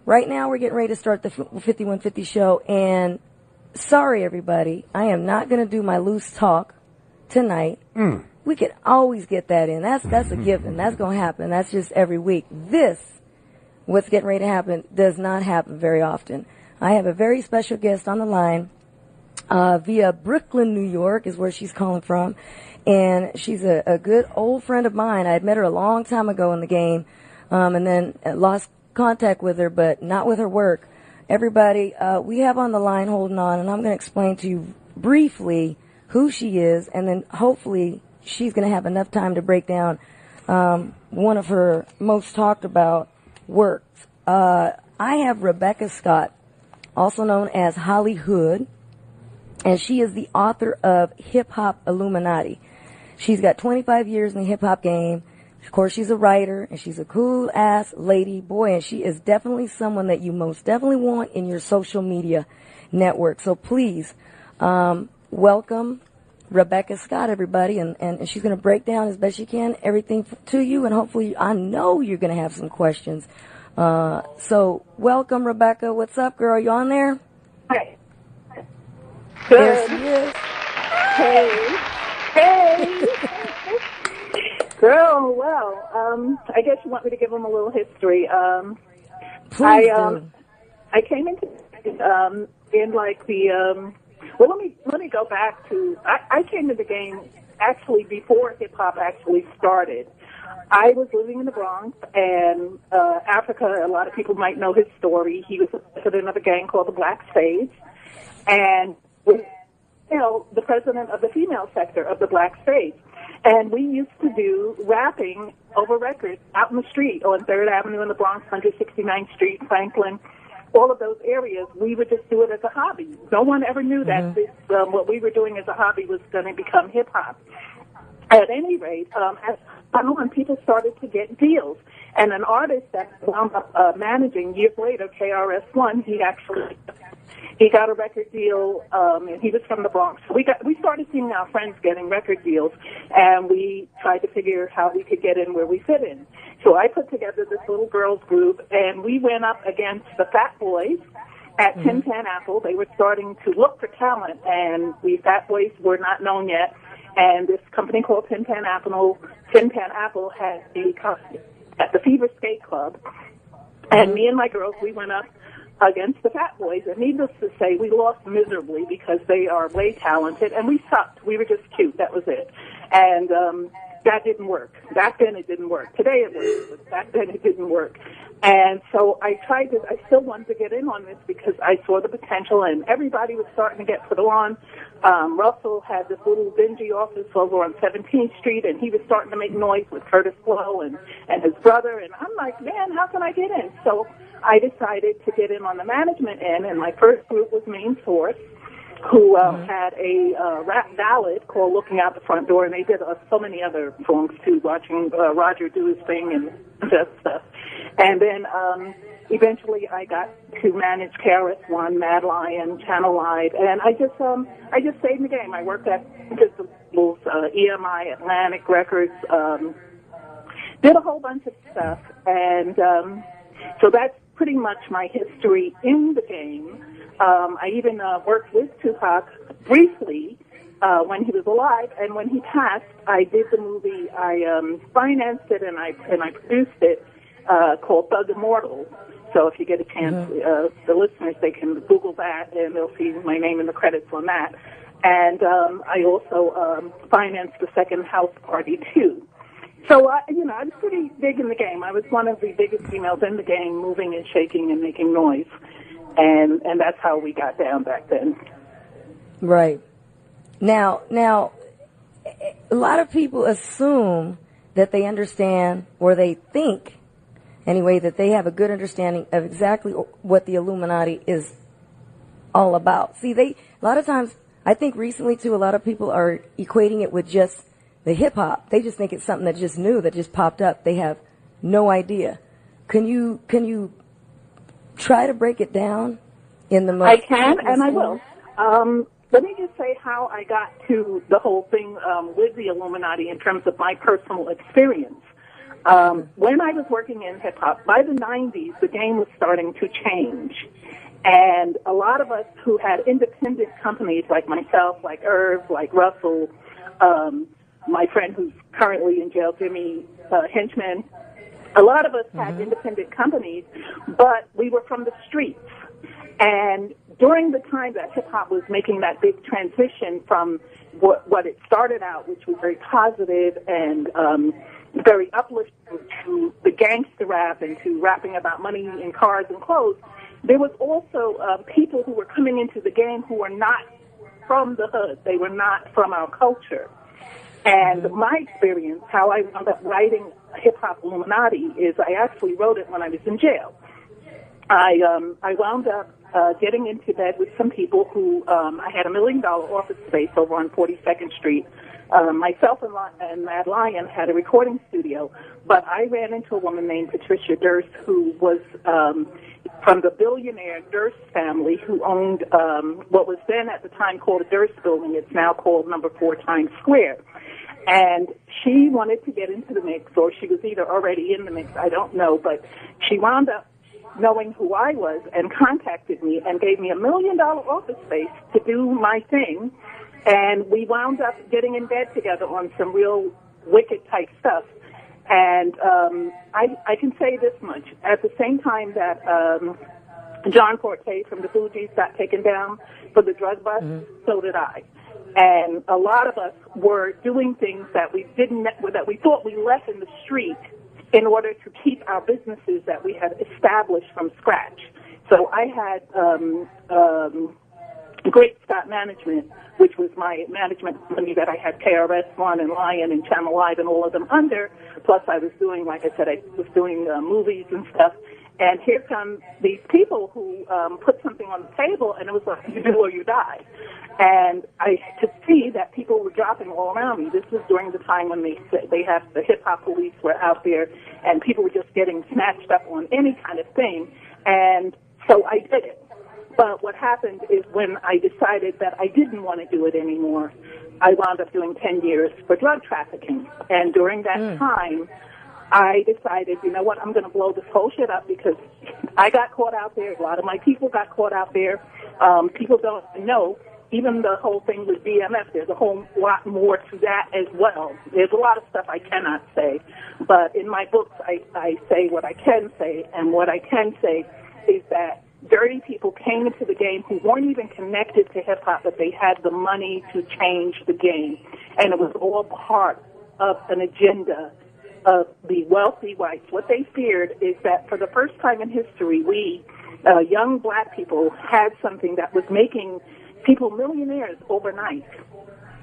Right now we're getting ready to start the 5150 show, and sorry everybody, I am not going to do my loose talk tonight. We could always get that in. That's a given. That's going to happen. That's just every week. What's getting ready to happen, does not happen very often. I have a very special guest on the line via Brooklyn, New York is where she's calling from. And she's a good old friend of mine. I had met her a long time ago in the game, and then lost contact with her, but not with her work. Everybody, we have on the line holding on, and I'm going to explain to you briefly who she is, and then hopefully she's going to have enough time to break down one of her most talked about works. I have Rebecca Scott, also known as Holly Hood, and she is the author of Hip Hop Illuminati. She's got 25 years in the hip-hop game. Of course, she's a writer, and she's a cool-ass lady, boy, and she is definitely someone that you most definitely want in your social media network. So please, welcome Rebecca Scott, everybody, and she's going to break down as best she can everything to you, and hopefully, I know you're going to have some questions. So welcome, Rebecca. What's up, girl? You on there? Hi. Good. There she is. Hey. Girl, well, I guess you want me to give them a little history. Please do. I came into in like the well, let me go back to I came to the game actually before hip hop actually started. I was living in the Bronx, and Africa, a lot of people might know his story. He was the president of a gang called the Black Spades, and was, the president of the female sector of the Black Spades. And we used to do rapping over records out in the street on 3rd Avenue in the Bronx, 169th Street, Franklin, all of those areas. We would just do it as a hobby. No one ever knew that this, what we were doing as a hobby was going to become hip-hop. At any rate, as time went on, people started to get deals. And an artist that wound up managing years later, KRS-One, he got a record deal, and he was from the Bronx. We started seeing our friends getting record deals, and we tried to figure how we could get in where we fit in. So I put together this little girls group, and we went up against the Fat Boys at Tin Pan Apple. They were starting to look for talent, and we Fat Boys were not known yet. And this company called Tin Pan Apple had a concert at the Fever Skate Club, and me and my girls, we went up against the Fat Boys, and needless to say, we lost miserably because they are way talented, and we sucked. We were just cute. That was it. And that didn't work. Back then, it didn't work. Today, it works, but back then, it didn't work. And so I still wanted to get in on this because I saw the potential, and everybody was starting to get put on. Russell had this little dingy office over on 17th Street, and he was starting to make noise with Curtis Blow and his brother, and I'm like, man, how can I get in? So I decided to get in on the management end, and my first group was Main Source, who had a rap ballad called Looking Out the Front Door, and they did so many other songs, too, watching Roger do his thing and that stuff. And then eventually I got to manage KRS-One, Mad Lion, Channel Live, and I just stayed in the game. I worked at both EMI, Atlantic Records, did a whole bunch of stuff, and so that's pretty much my history in the game. I even worked with Tupac briefly when he was alive, and when he passed, I did the movie. I financed it and I produced it called Thug Immortal. So if you get a chance, the listeners, they can Google that and they'll see my name in the credits on that. And I also financed the second House Party too. So, I was pretty big in the game. I was one of the biggest females in the game, moving and shaking and making noise. And that's how we got down back then. Right. Now, a lot of people assume that they understand, or they think, anyway, that they have a good understanding of exactly what the Illuminati is all about. See, a lot of times, I think recently, too, a lot of people are equating it with just the hip-hop. They just think it's something that just new, that just popped up. They have no idea. Can you try to break it down in the most... I can, and I will. Let me just say how I got to the whole thing with the Illuminati in terms of my personal experience. When I was working in hip-hop, by the 90s, the game was starting to change. And a lot of us who had independent companies, like myself, like Irv, like Russell, my friend who's currently in jail, Jimmy Henchman, a lot of us had independent companies, but we were from the streets. And during the time that hip-hop was making that big transition from what it started out, which was very positive and very uplifting, to the gangster rap and to rapping about money and cars and clothes, there was also people who were coming into the game who were not from the hood. They were not from our culture. And my experience, how I wound up writing Hip Hop Illuminati, is I actually wrote it when I was in jail. I wound up getting into bed with some people who I had $1 million office space over on 42nd Street. Myself and Mad Lion had a recording studio, but I ran into a woman named Patricia Durst, who was from the billionaire Durst family, who owned what was then at the time called the Durst Building. It's now called number 4 Times Square. And she wanted to get into the mix, or she was either already in the mix, I don't know, but she wound up knowing who I was and contacted me and gave me $1 million office space to do my thing. And we wound up getting in bed together on some real wicked type stuff. And I can say this much. At the same time that John Forte from the Fugees got taken down for the drug bust, so did I. And a lot of us were doing things that we thought we left in the street in order to keep our businesses that we had established from scratch. So I had Great Scott Management, which was my management company that I had KRS-One and Lion and Channel Live and all of them under. Plus I was doing, like I said, I was doing movies and stuff. And here come these people who put something on the table, and it was like, you do or you die. And I could see that people were dropping all around me. This was during the time when they have the hip-hop police were out there, and people were just getting snatched up on any kind of thing. And so I did it. But what happened is when I decided that I didn't want to do it anymore, I wound up doing 10 years for drug trafficking. And during that time, I decided, you know what, I'm going to blow this whole shit up because I got caught out there. A lot of my people got caught out there. People don't know. Even the whole thing with BMF, there's a whole lot more to that as well. There's a lot of stuff I cannot say. But in my books, I say what I can say. And what I can say is that dirty people came into the game who weren't even connected to hip-hop, but they had the money to change the game. And it was all part of an agenda of the wealthy whites. What they feared is that for the first time in history, we, young black people, had something that was making people millionaires overnight.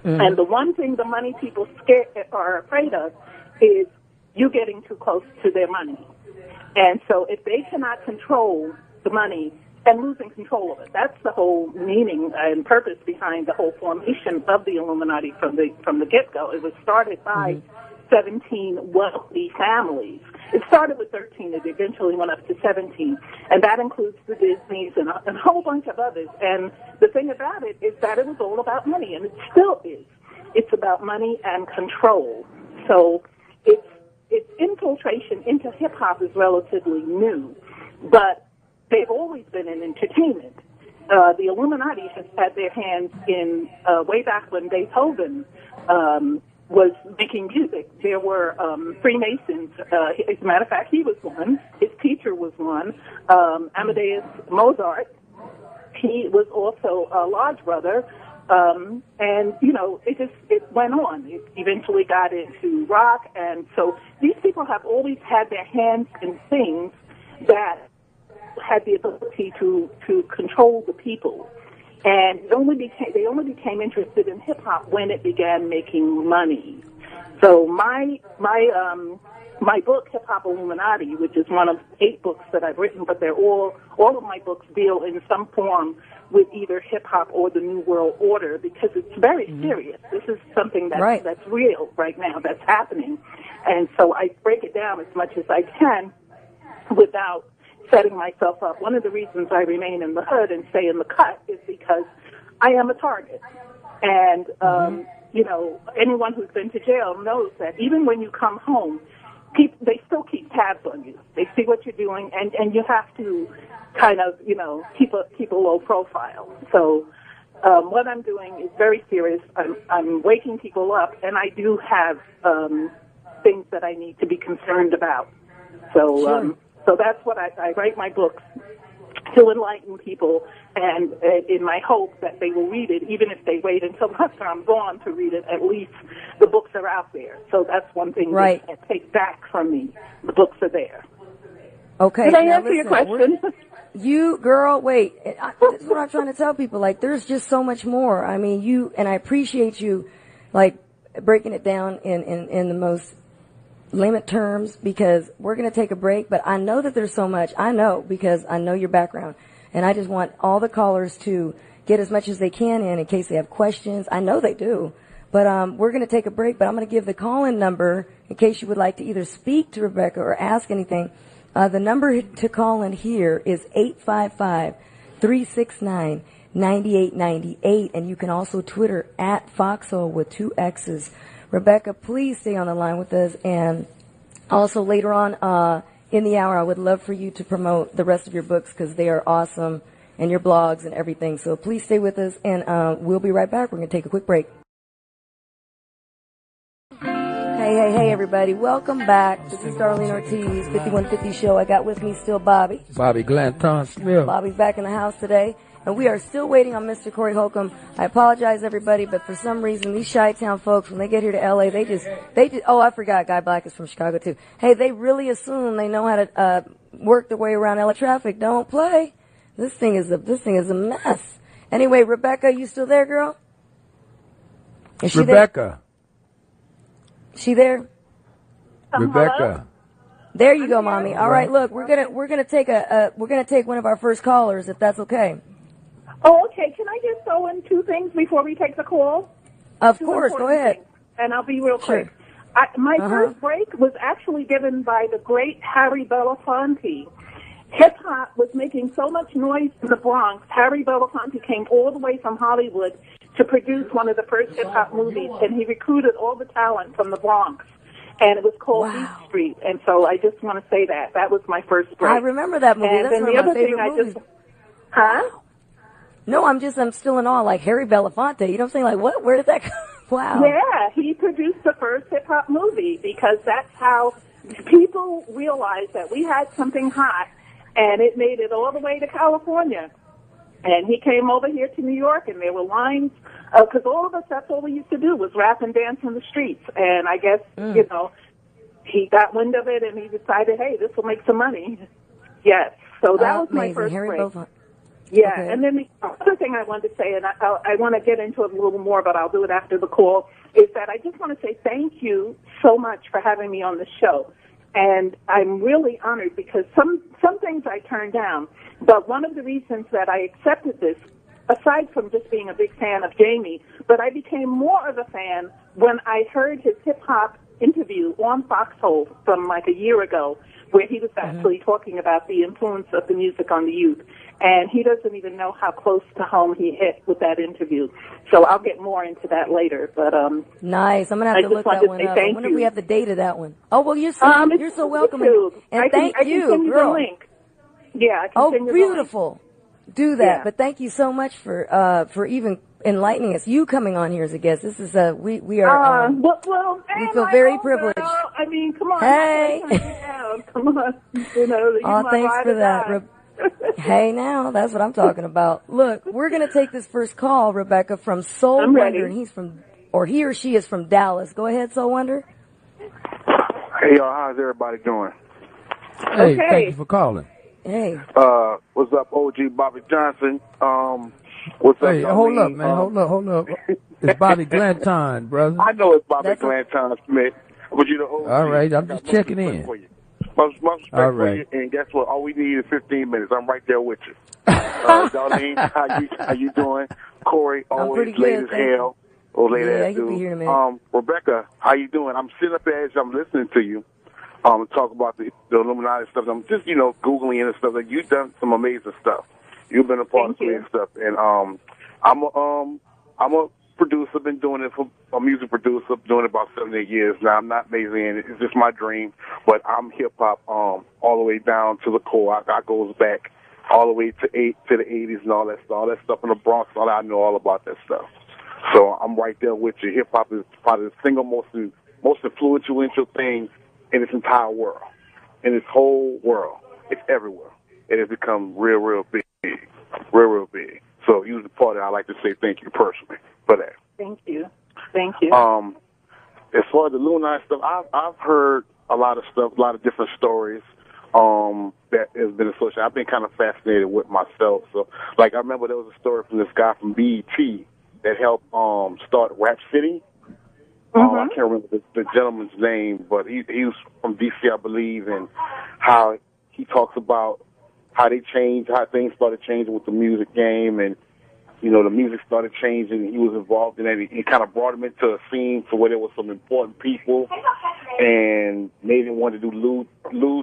And the one thing the money people are afraid of is you getting too close to their money. And so if they cannot control the money and losing control of it, that's the whole meaning and purpose behind the whole formation of the Illuminati from the get-go. It was started by 17 wealthy families. It started with 13. It eventually went up to 17. And that includes the Disneys and a whole bunch of others. And the thing about it is that it was all about money, and it still is. It's about money and control. So its infiltration into hip-hop is relatively new. But they've always been in entertainment. The Illuminati has had their hands in, way back when Beethoven was making music. There were Freemasons. As a matter of fact, he was one. His teacher was one. Amadeus Mozart. He was also a lodge brother. And, you know, it went on. It eventually got into rock. And so these people have always had their hands in things that had the ability to control the people. And they only became interested in hip hop when it began making money. So my book, Hip Hop Illuminati, which is one of 8 books that I've written, but they're all of my books deal in some form with either hip hop or the New World Order, because it's very serious. This is something that's real right now, that's happening. And so I break it down as much as I can without setting myself up. One of the reasons I remain in the hood and stay in the cut is because I am a target. And, you know, anyone who's been to jail knows that even when you come home, they still keep tabs on you. They see what you're doing, and you have to kind of, keep a low profile. So what I'm doing is very serious. I'm waking people up, and I do have things that I need to be concerned about. So so that's what I write my books to enlighten people, and in my hope that they will read it, even if they wait until after I'm gone to read it. At least the books are out there. So that's one thing they can't take back from me. The books are there. Okay. Did I answer your question? You, girl, wait. This is what I'm trying to tell people. Like, there's just so much more. I mean, and I appreciate you, like, breaking it down in the most layman terms, because we're going to take a break, but I know that there's so much. I know, because I know your background, and I just want all the callers to get as much as they can in case they have questions. I know they do, but we're going to take a break, but I'm going to give the call-in number in case you would like to either speak to Rebecca or ask anything. The number to call in here is 855-369-9898, and you can also Twitter at Foxhole with 2 X's. Rebecca, please stay on the line with us, and also later on in the hour, I would love for you to promote the rest of your books because they are awesome, and your blogs and everything. So please stay with us, and we'll be right back. We're going to take a quick break. Hey, everybody. Welcome back. This is Darlene Ortiz, 5150 Show. I got with me still Bobby. Bobby Glanton Smith. Bobby's back in the house today. And we are still waiting on Mr. Corey Holcomb. I apologize, everybody, but for some reason, these Chi-Town folks, when they get here to L.A., they just, oh, I forgot, Guy Black is from Chicago, too. Hey, they really assume they know how to work their way around L.A. traffic. Don't play. This thing is a mess. Anyway, Rebecca, you still there, girl? Is she Rebecca. There? She there? Rebecca. Hello? There you go, mommy. All right, look, we're gonna take one of our first callers, if that's okay. Oh, okay. Can I just throw in 2 things before we take the call? Of course, go ahead. Things, and I'll be real quick. Sure. My first break was actually given by the great Harry Belafonte. Hip-hop was making so much noise in the Bronx. Harry Belafonte came all the way from Hollywood to produce one of the first hip-hop movies, and he recruited all the talent from the Bronx. And it was called Beat Street. And so I just want to say that. That was my first break. I remember that movie. And That's then one the of my other favorite thing movies. Huh? No, I'm still in awe, like Harry Belafonte. You know what I'm saying? Like, what? Where did that come? Wow. Yeah, he produced the first hip-hop movie because that's how people realized that we had something hot, and it made it all the way to California. And he came over here to New York, and there were lines, because all of us, that's all we used to do was rap and dance in the streets. And I guess, he got wind of it, and he decided, hey, this will make some money. Yes. So that was my first break. Yeah, okay. And then the other thing I wanted to say, and I want to get into it a little more, but I'll do it after the call, is that I just want to say thank you so much for having me on the show. And I'm really honored because some things I turned down, but one of the reasons that I accepted this, aside from just being a big fan of Jamie, but I became more of a fan when I heard his hip-hop interview on Foxhole from like a year ago, where he was actually talking about the influence of the music on the youth. And he doesn't even know how close to home he hit with that interview. So I'll get more into that later. But nice. I'm gonna have to look that one up. I wonder if we have the date of that one. Oh well, you're so welcome. And thank you, send girl. You the link. Yeah. I can send you beautiful. Do that. Yeah. But thank you so much for even enlightening us. You coming on here as a guest. This is we are. Well, we feel very privileged. Girl, I mean, come on. Hey. Come on. You know. Oh, thanks for that. Hey, now, that's what I'm talking about. Look, we're going to take this first call, Rebecca, from Soul Wonder, and he or she is from Dallas. Go ahead, Soul Wonder. Hey, y'all, how's everybody doing? Hey, thank you for calling. Hey. What's up, OG Bobby Johnson? What's up, Hey, hold up, man, hold up. It's Bobby Glanton, brother. I know it's Bobby Glanton Smith, but you know. All right, I'm just checking in. Much respect all right. For you, and guess what? All we need is 15 minutes. I'm right there with you. Darlene, how you doing? Corey, always late as hell. Or late as you'll be here in a minute. Rebecca, how you doing? I'm sitting up there as I'm listening to you. Talk about the Illuminati stuff. I'm just, Googling and stuff. Like, you've done some amazing stuff. You've been a part of amazing stuff. And I'm a producer, been doing it for a music producer, doing it about 7 or 8 years now. I'm not amazing in it. It's just my dream. But I'm hip hop all the way down to the core. I goes back all the way to the 80s and all that stuff. All that stuff in the Bronx, I know all about that stuff. So I'm right there with you. Hip hop is probably the single most influential thing in this entire world. In this whole world. It's everywhere. It has become real, real big. Real, real big. So you was the part that I'd like to say thank you personally for that. Thank you. Thank you. As far as the Illuminati stuff, I've heard a lot of stuff, a lot of different stories that has been associated. I've been kind of fascinated with myself. So, like, I remember there was a story from this guy from BET that helped start Rap City. I can't remember the gentleman's name, but he was from D.C., I believe, and how he talks about how they changed, how things started changing with the music game, and, you know, the music started changing. He was involved in that. It kind of brought him into a scene to where there was some important people, and made him want to do lewd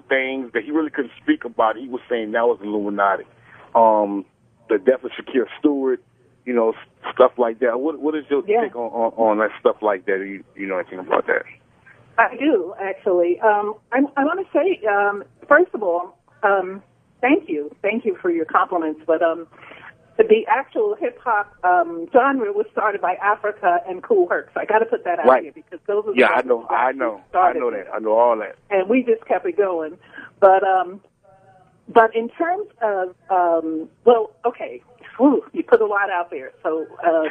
things that he really couldn't speak about. He was saying that was Illuminati. The death of Shakir Stewart, you know, stuff like that. What is your take on that stuff like that? You know anything about that? I do, actually. I want to say, first of all, thank you for your compliments. But the actual hip hop genre was started by Africa and Kool Herc. I got to put that out here because those are the I know that. I know all that. And we just kept it going. But in terms of you put a lot out there. So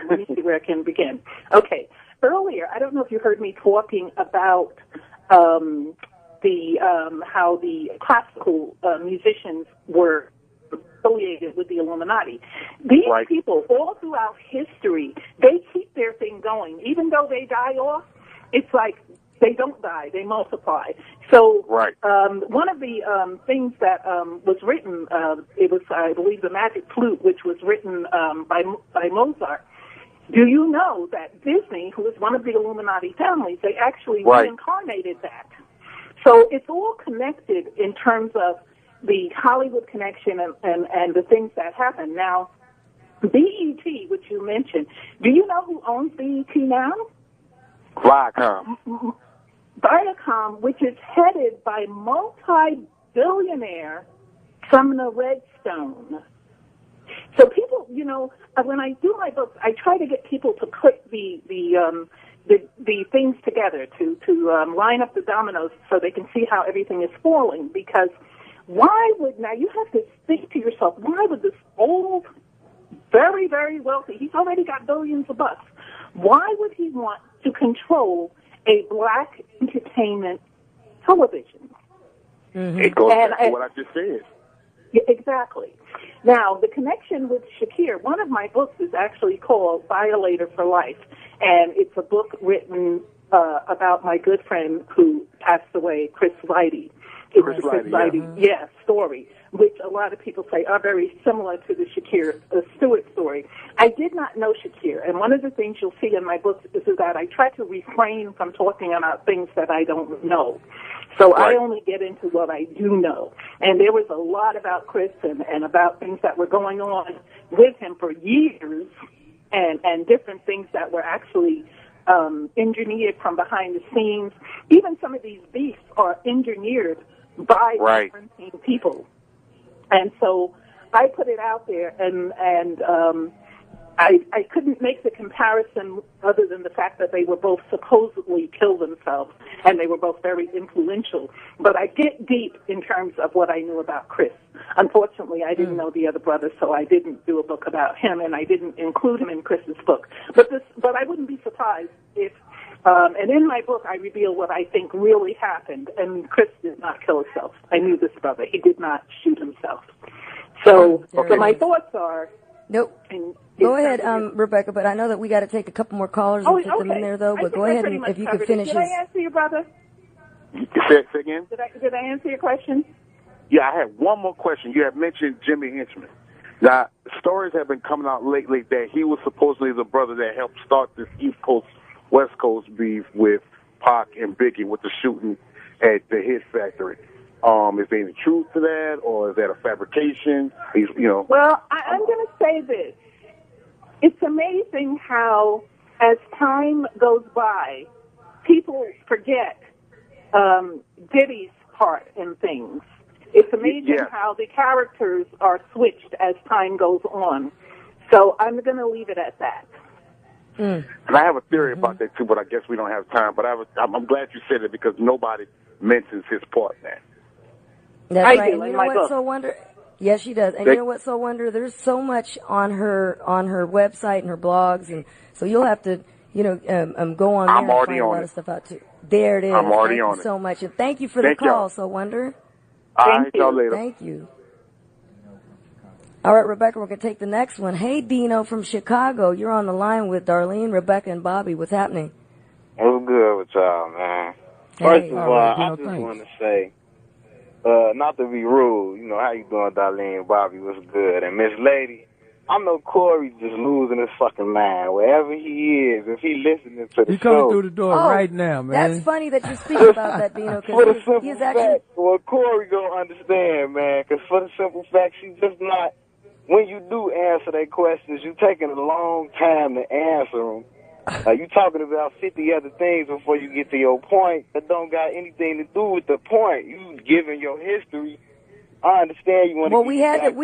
let me see where I can begin. Okay. Earlier, I don't know if you heard me talking about how the classical musicians were affiliated with the Illuminati. These people, all throughout history, they keep their thing going. Even though they die off, it's like they don't die, they multiply. So one of the things that was written, it was, I believe, the Magic Flute, which was written by Mozart. Do you know that Disney, who is one of the Illuminati families, they actually reincarnated that? So it's all connected in terms of the Hollywood connection and the things that happen. Now, BET, which you mentioned, do you know who owns BET now? Viacom. Viacom, which is headed by multi-billionaire Sumner Redstone. So people, you know, when I do my books, I try to get people to put the things together to line up the dominoes so they can see how everything is falling. Because now you have to think to yourself, why would this old, very, very wealthy, he's already got billions of bucks, why would he want to control a black entertainment television? It goes back to what I just said. Yeah, exactly. Now, the connection with Shakir, one of my books is actually called Violator for Life, and it's a book written about my good friend who passed away, Chris Lighty. It was a Chris Lighty story, which a lot of people say are very similar to the Shakir Stewart story. I did not know Shakir, and one of the things you'll see in my books is that I try to refrain from talking about things that I don't know. So I only get into what I do know. And there was a lot about Chris and about things that were going on with him for years and different things that were actually engineered from behind the scenes. Even some of these beefs are engineered by different people. And so I put it out there, and I couldn't make the comparison other than the fact that they were both supposedly killed themselves, and they were both very influential. But I get deep in terms of what I knew about Chris. Unfortunately, I didn't know the other brother, so I didn't do a book about him, and I didn't include him in Chris's book. But I wouldn't be surprised if, and in my book, I reveal what I think really happened, and Chris did not kill himself. I knew this brother. He did not shoot himself. So my thoughts are... Nope. Go ahead, Rebecca, but I know that we got to take a couple more callers and put them in there, though. But go ahead, and if you could finish Did I answer your brother? Say again? Did I answer your question? Yeah, I had one more question. You had mentioned Jimmy Hinchman. Now, stories have been coming out lately that he was supposedly the brother that helped start this East Coast, West Coast beef with Pac and Biggie with the shooting at the Hit Factory. Is there any truth to that, or is that a fabrication? Well, I'm going to say this. It's amazing how, as time goes by, people forget Diddy's part in things. It's amazing how the characters are switched as time goes on. So I'm going to leave it at that. And I have a theory about that too, but I guess we don't have time. But I'm glad you said it because nobody mentions his part there. That's right. And you know what, So Wonder? Yes, she does. And you know what, So Wonder? There's so much on her website and her blogs, and so you'll have to, go on there and find a lot of stuff out too. There it is. I'm already on it. Thank you so much, and thank you for the call, So Wonder. Thank you. Later. Thank you. All right, Rebecca, we're going to take the next one. Hey, Dino from Chicago. You're on the line with Darlene, Rebecca, and Bobby. What's happening? What's good with y'all, man? First of all, I just want to say, not to be rude, how you doing, Darlene, Bobby? What's good? And Miss Lady, I know Corey just losing his fucking mind. Wherever he is, if he listening to the show. He's coming through the door right now, man. That's funny that you speak about that, Dino. For the simple fact, well, Corey gonna understand, man, because for the simple fact, she's just not, when you do answer their questions, you taking a long time to answer them. You talking about 50 other things before you get to your point that don't got anything to do with the point. You giving your history. I understand you want to. Well, we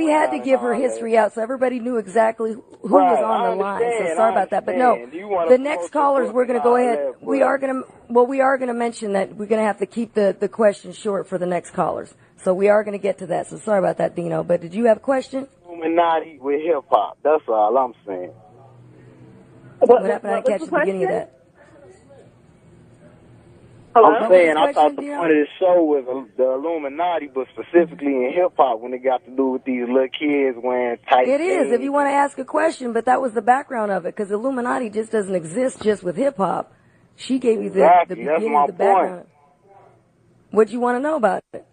had to give her history out so everybody knew exactly who was on the line. So sorry about that, but no, the next callers we're going to go ahead. We are going to mention that we're going to have to keep the question short for the next callers. So we are going to get to that. So sorry about that, Dino. But did you have a question? Illuminati with hip hop. That's all I'm saying. What happened? I didn't catch the beginning of that. I'm saying I thought the point of this show was the Illuminati, but specifically in hip-hop when it got to do with these little kids wearing tight It is, things. if you want to ask a question, but that was the background of it, because Illuminati just doesn't exist just with hip-hop. She gave you the beginning, the background. What do you want to know about it?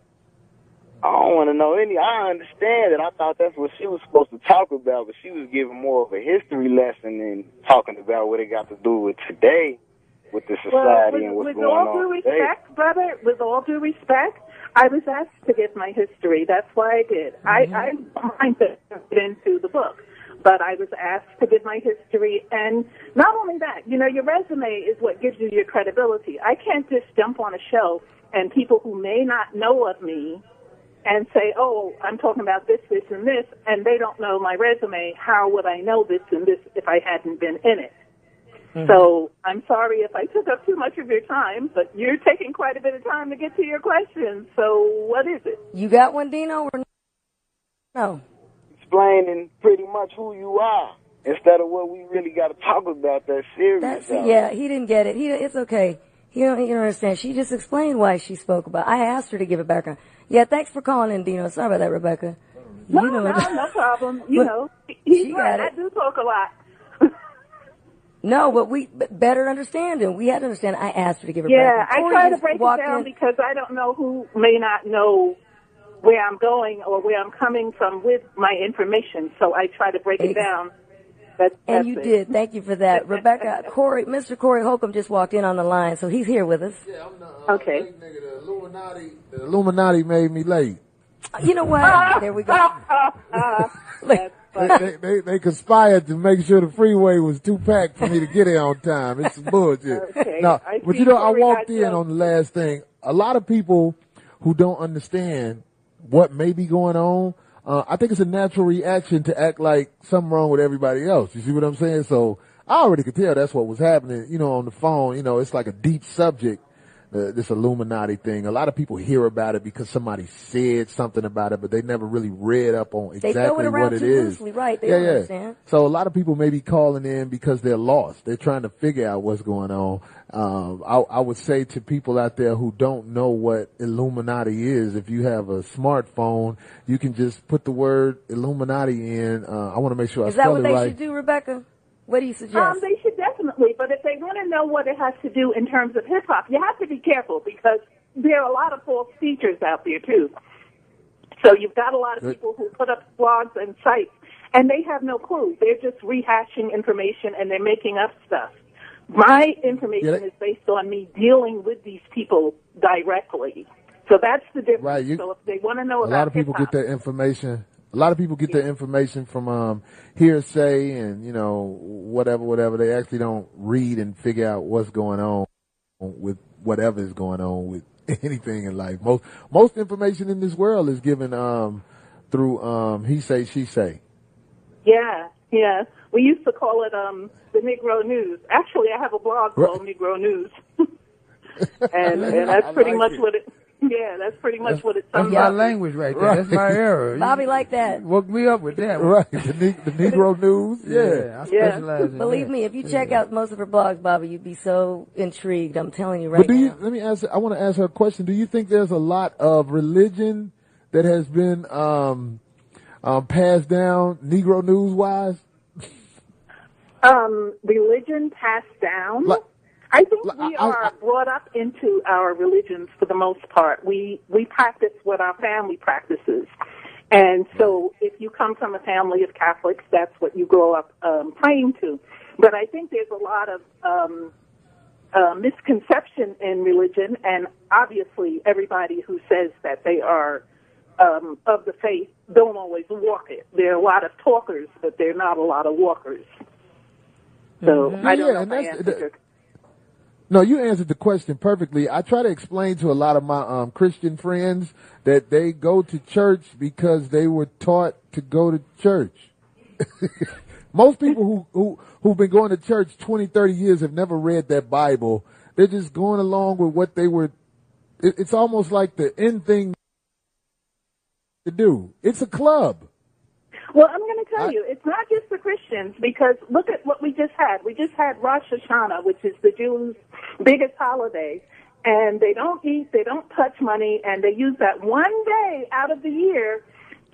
I don't want to know any. I understand it. I thought that's what she was supposed to talk about, but she was giving more of a history lesson than talking about what it got to do with today. With the society and what's going on. With all due respect, brother, with all due respect, I was asked to give my history. That's why I did. I mind to get into the book, but I was asked to give my history. And not only that, your resume is what gives you your credibility. I can't just jump on a show and people who may not know of me and say, oh, I'm talking about this, this, and this, and they don't know my resume. How would I know this and this if I hadn't been in it? So I'm sorry if I took up too much of your time, but you're taking quite a bit of time to get to your questions. So what is it? You got one, Dino, or no? Explaining pretty much who you are instead of what we really got to talk about that serious. Yeah, he didn't get it. It's okay. You don't understand. She just explained why she spoke about it. I asked her to give a background. Yeah, thanks for calling in, Dino. Sorry about that, Rebecca. No problem. He's right. I do talk a lot. No, but we better understand, and we had to understand. I asked her to give her back. Yeah, I try to break it down because I don't know who may not know where I'm going or where I'm coming from with my information. So I try to break it down. And you did. Thank you for that. Rebecca, Mr. Corey Holcomb just walked in on the line, so he's here with us. Yeah, I'm not, okay. Late, nigga. The Illuminati made me late. You know what? There we go. They conspired to make sure the freeway was too packed for me to get here on time. It's some bullshit. Okay. Now, but I walked in on the last thing. A lot of people who don't understand what may be going on, I think it's a natural reaction to act like something wrong with everybody else. You see what I'm saying? So I already could tell that's what was happening, on the phone. It's like a deep subject. This Illuminati thing. A lot of people hear about it because somebody said something about it, but they never really read up on exactly what it is. Right. They don't understand. So a lot of people may be calling in because they're lost. They're trying to figure out what's going on. I would say to people out there who don't know what Illuminati is, if you have a smartphone, you can just put the word Illuminati in. I want to make sure I spell it right. Is that what they should do, Rebecca? What do you suggest? They should definitely, but if they want to know what it has to do in terms of hip-hop, you have to be careful because there are a lot of false teachers out there, too. So you've got a lot of people who put up blogs and sites, and they have no clue. They're just rehashing information, and they're making up stuff. My information is based on me dealing with these people directly. So that's the difference. Right. So if they want to know about a lot of people hip-hop, get their information A lot of people get their information from hearsay and, you know, whatever. They actually don't read and figure out what's going on with whatever is going on with anything in life. Most information in this world is given through he say, she say. Yeah. We used to call it the Negro News. Actually, I have a blog called Negro News, and that's pretty much what it. Yeah, that's pretty much what it's. That's my language right there. Right. That's my era. Bobby like that. Woke me up with that one. Right, the Negro News. Yeah, I specialize in Believe that. me, if you check out most of her blogs, Bobby, you'd be so intrigued. I'm telling you right now. Let me ask. I want to ask her a question. Do you think there's a lot of religion that has been passed down Negro News wise? Religion passed down. I think we are brought up into our religions for the most part. We practice what our family practices. And so if you come from a family of Catholics, that's what you grow up praying to. But I think there's a lot of misconception in religion, and obviously everybody who says that they are of the faith don't always walk it. There are a lot of talkers, but there are not a lot of walkers. So I don't know if I answered your... No, you answered the question perfectly. I try to explain to a lot of my Christian friends that they go to church because they were taught to go to church. Most people who've been going to church 20, 30 years have never read that Bible. They're just going along with what they were. It's almost like the end thing to do. It's a club. Well, I'm going to tell you, it's not just the Christians, because look at what we just had. We just had Rosh Hashanah, which is the Jews' biggest holiday, and they don't eat, they don't touch money, and they use that one day out of the year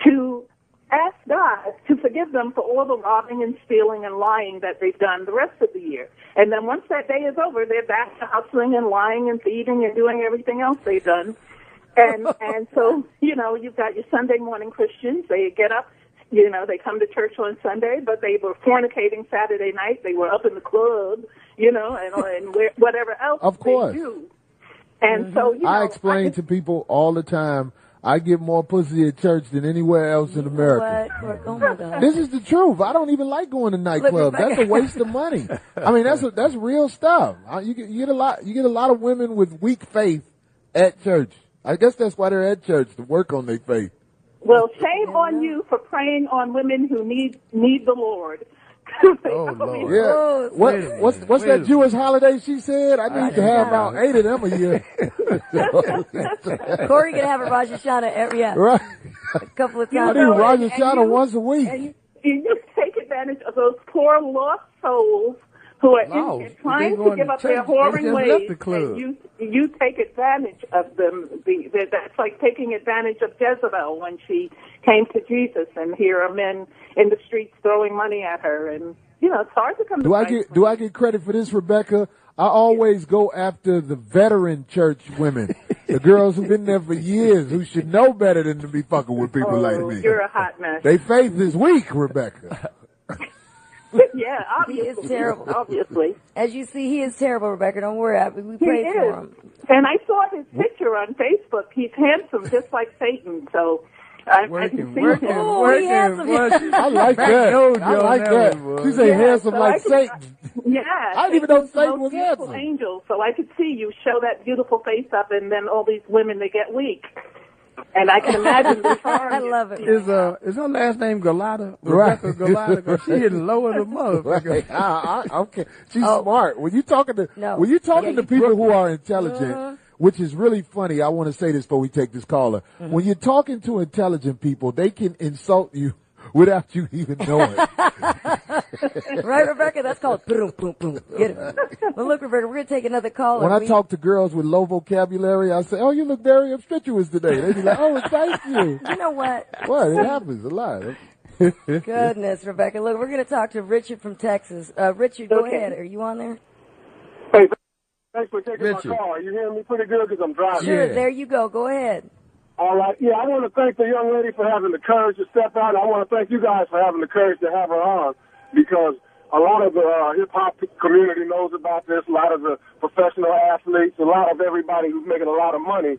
to ask God to forgive them for all the robbing and stealing and lying that they've done the rest of the year. And then once that day is over, they're back to hustling and lying and thieving and doing everything else they've done. And so, you know, you've got your Sunday morning Christians. They get up. You know, they come to church on Sunday, but they were fornicating Saturday night. They were up in the club, you know, and whatever else they do. And so, you know, I explain to people all the time, I get more pussy at church than anywhere else in America. What? Oh my God. This is the truth. I don't even like going to nightclubs. That's a waste of money. I mean, that's real stuff. You get a lot of women with weak faith at church. I guess that's why they're at church, to work on their faith. Well, shame on you for preying on women who need the Lord. Oh, Lord. Yeah. What's that Jewish holiday she said? I need to have about 8 of them a year. Corey can have a Rosh Hashanah right. A couple of I times. need Rosh Hashanah once a week. And you take advantage of those poor lost souls who are trying to give up their whoring ways. And you take advantage of them. That's like taking advantage of Jezebel when she came to Jesus, and here are men in the streets throwing money at her. And, you know, it's hard to come to Christ. Do I get credit for this, Rebecca? I always go after the veteran church women, the girls who've been there for years, who should know better than to be fucking with people like me. You're a hot mess. They faith is weak, Rebecca. Yeah, obviously. He is terrible. Obviously. As you see, he is terrible, Rebecca. Don't worry. We prayed for him. And I saw his picture on Facebook. He's handsome, just like Satan. So I can see him. Oh, he handsome. I like that. I like that. She said handsome like Satan. Yeah. I didn't even know Satan was handsome. Angel. So I could see you show that beautiful face up, and then all these women, they get weak. And I can imagine the harm. I love it. Is her last name Galata? Rebecca Galata? Because she is lower than motherfucker. Right. Okay. She's smart. When you talking to people who are intelligent, which is really funny, I want to say this before we take this caller. Mm-hmm. When you're talking to intelligent people, they can insult you without you even knowing. Right, Rebecca? That's called boom, boom, boom. Get it. Well, look, Rebecca, we're going to take another caller. When I talk to girls with low vocabulary, I say, oh, you look very obstreperous today. They be like, oh, thank you. You know what? What? It happens a lot. Goodness, Rebecca. Look, we're going to talk to Richard from Texas. Richard, go ahead. Are you on there? Hey, thanks for taking my call. Are you hearing me pretty good because I'm driving? Sure, there you go. Go ahead. All right. Yeah, I want to thank the young lady for having the courage to step out. I want to thank you guys for having the courage to have her on, because a lot of the hip-hop community knows about this, a lot of the professional athletes, a lot of everybody who's making a lot of money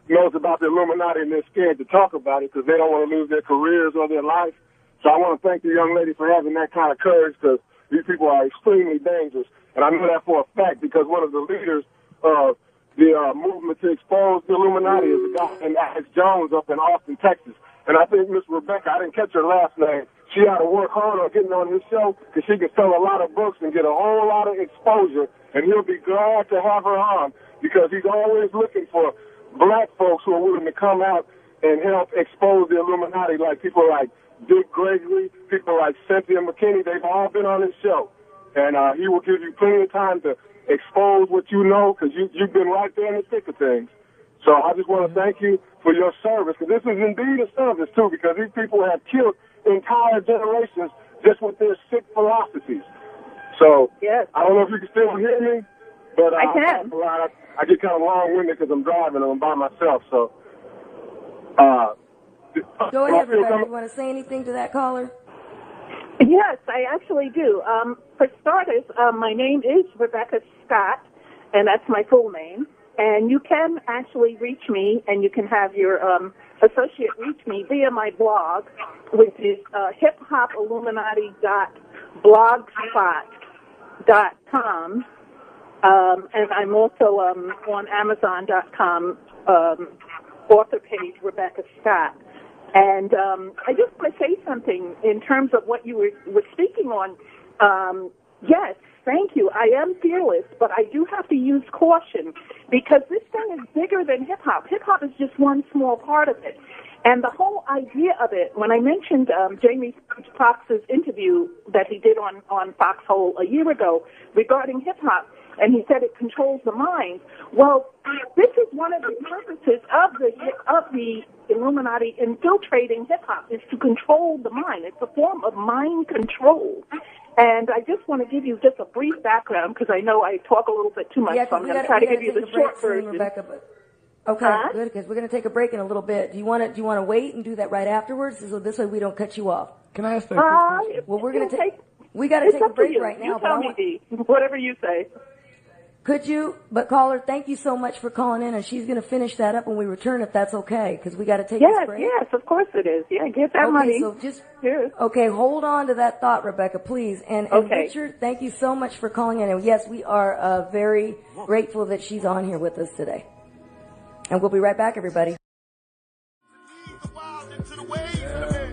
knows about the Illuminati and they're scared to talk about it because they don't want to lose their careers or their life. So I want to thank the young lady for having that kind of courage because these people are extremely dangerous. And I know that for a fact because one of the leaders of the movement to expose the Illuminati is a guy named Alex Jones up in Austin, Texas. And I think Miss Rebecca, I didn't catch her last name, she ought to work hard on getting on his show because she can sell a lot of books and get a whole lot of exposure, and he'll be glad to have her on because he's always looking for black folks who are willing to come out and help expose the Illuminati, like people like Dick Gregory, people like Cynthia McKinney. They've all been on his show. And he will give you plenty of time to expose what you know because you've been right there in the thick of things. So I just want to thank you for your service because this is indeed a service, too, because these people have killed entire generations just with their sick philosophies. So yes. I don't know if you can still hear me, but I can. I get kind of long-winded because I'm driving and I'm by myself. So go ahead, Rebecca. You want to say anything to that caller? Yes, I actually do. For starters, my name is Rebecca Scott, and that's my full name. And you can actually reach me, and you can have your associate reach me via my blog, which is hiphopilluminati.blogspot.com. And I'm also on Amazon.com author page, Rebecca Scott. And I just want to say something in terms of what you were speaking on. Yes, thank you. I am fearless, but I do have to use caution because this thing is bigger than hip-hop. Hip-hop is just one small part of it. And the whole idea of it, when I mentioned Jamie Foxx's interview that he did on Foxhole a year ago regarding hip-hop, and he said it controls the mind. Well, this is one of the purposes of the Illuminati infiltrating hip-hop, is to control the mind. It's a form of mind control. And I just want to give you just a brief background because I know I talk a little bit too much, so I'm going to try to give you the short version. Rebecca, okay, good, because we're going to take a break in a little bit. Do you want to wait and do that right afterwards, so this way we don't cut you off? Can I ask that question? Well, we're going to take. We got to take a break right now. You tell me, Dee. Whatever you say. Could you? But caller, thank you so much for calling in, and she's going to finish that up when we return, if that's okay, because we got to take this break. Yes, of course it is. Yeah, get that money. So just hold on to that thought, Rebecca, please. And Richard, thank you so much for calling in. And yes, we are very grateful that she's on here with us today. And we'll be right back, everybody.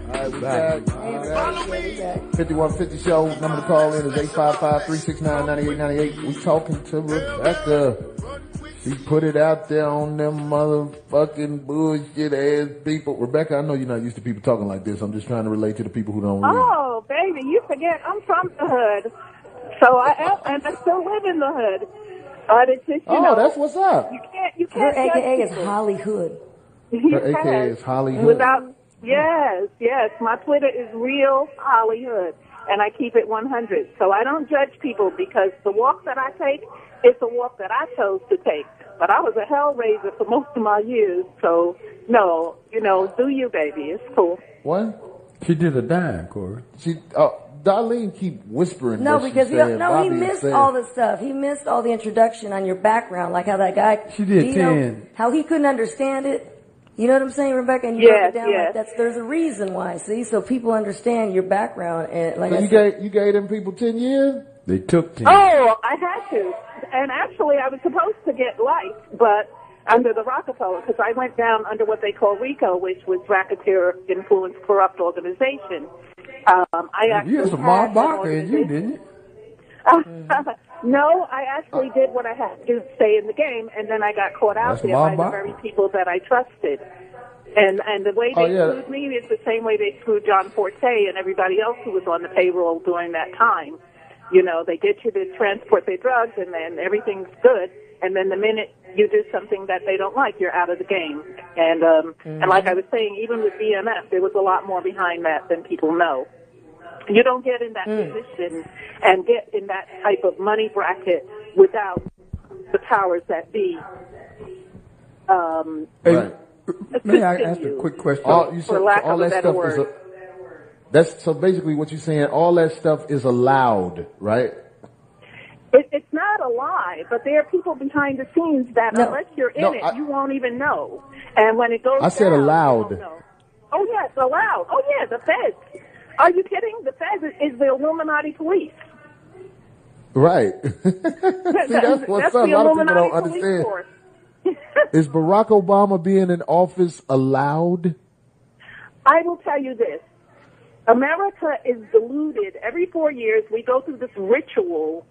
We're back. 5150 show. Number to call in is 855-369-9898. We talking to Rebecca. She put it out there on them motherfucking bullshit ass people. Rebecca, I know you're not used to people talking like this. I'm just trying to relate to the people who don't read. Oh, baby, you forget I'm from the hood. So I am, and I still live in the hood. But it's just, you know, that's what's up. You can't. Her AKA is Hollywood. Her AKA is Hollywood. Without. Yes. My Twitter is real Hollywood, and I keep it 100. So I don't judge people because the walk that I take is a walk that I chose to take. But I was a hellraiser for most of my years, so no, do you, baby? It's cool. What? She did a dime, Corey. Darlene keep whispering. No, because he missed all the stuff. He missed all the introduction on your background, like how that guy. She did 10. How he couldn't understand it. You know what I'm saying, Rebecca? And you broke it down like that's. There's a reason why. See, so people understand your background. And like you gave them people 10 years. They took 10. Oh, I had to. And actually, I was supposed to get life, but under the Rockefeller, because I went down under what they call RICO, which was Racketeer Influenced Corrupt Organization. You had some Mark Barker in you, didn't you? No, I actually did what I had to do to stay in the game, and then I got caught out there by the very people that I trusted. And the way they screwed me is the same way they screwed John Forte and everybody else who was on the payroll during that time. You know, they get you to transport their drugs, and then everything's good. And then the minute you do something that they don't like, you're out of the game. And and like I was saying, even with BMF, there was a lot more behind that than people know. You don't get in that position and get in that type of money bracket without the powers that be. May I ask a quick question? For lack of a better word. So basically what you're saying, all that stuff is allowed, right? It's not a lie, but there are people behind the scenes that unless you're in it, you won't even know. And when it goes I said down, allowed. you don't know. Oh, yes, allowed. Oh, yeah, the feds. Are you kidding? The feds is the Illuminati police. Right. See, that's what a lot of people don't understand. Is Barack Obama being in office allowed? I will tell you this. America is deluded. Every 4 years, we go through this ritual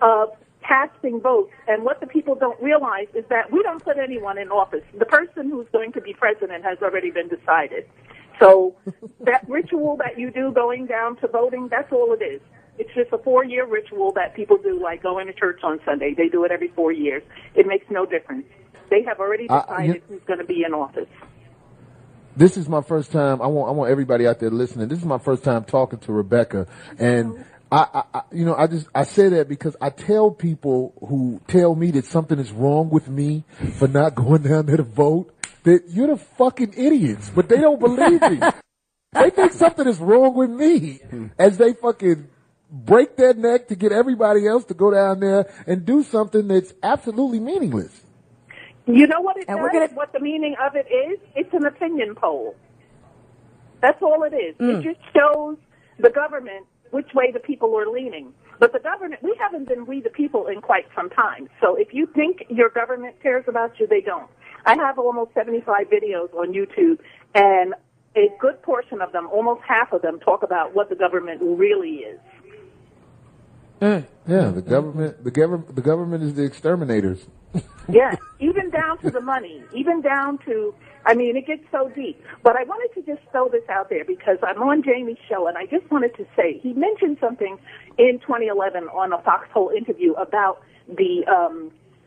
of casting votes, and what the people don't realize is that we don't put anyone in office. The person who's going to be president has already been decided. So that ritual that you do going down to voting, that's all it is. It's just a 4-year ritual that people do, like going to church on Sunday. They do it every 4 years. It makes no difference. They have already decided who's going to be in office. This is my first time. I want everybody out there listening. This is my first time talking to Rebecca, and I say that because I tell people who tell me that something is wrong with me for not going down there to vote that you're the fucking idiots, but they don't believe me. They think something is wrong with me as they fucking break their neck to get everybody else to go down there and do something that's absolutely meaningless. You know what it does? What the meaning of it is? It's an opinion poll. That's all it is. It just shows the government which way the people are leaning. But the government, we haven't been we the people in quite some time. So if you think your government cares about you, they don't. I have almost 75 videos on YouTube, and a good portion of them, almost half of them, talk about what the government really is. Yeah, the government is the exterminators. Yeah, even down to the money, even down to, I mean, it gets so deep. But I wanted to just throw this out there because I'm on Jamie's show, and I just wanted to say, he mentioned something in 2011 on a Foxhole interview about the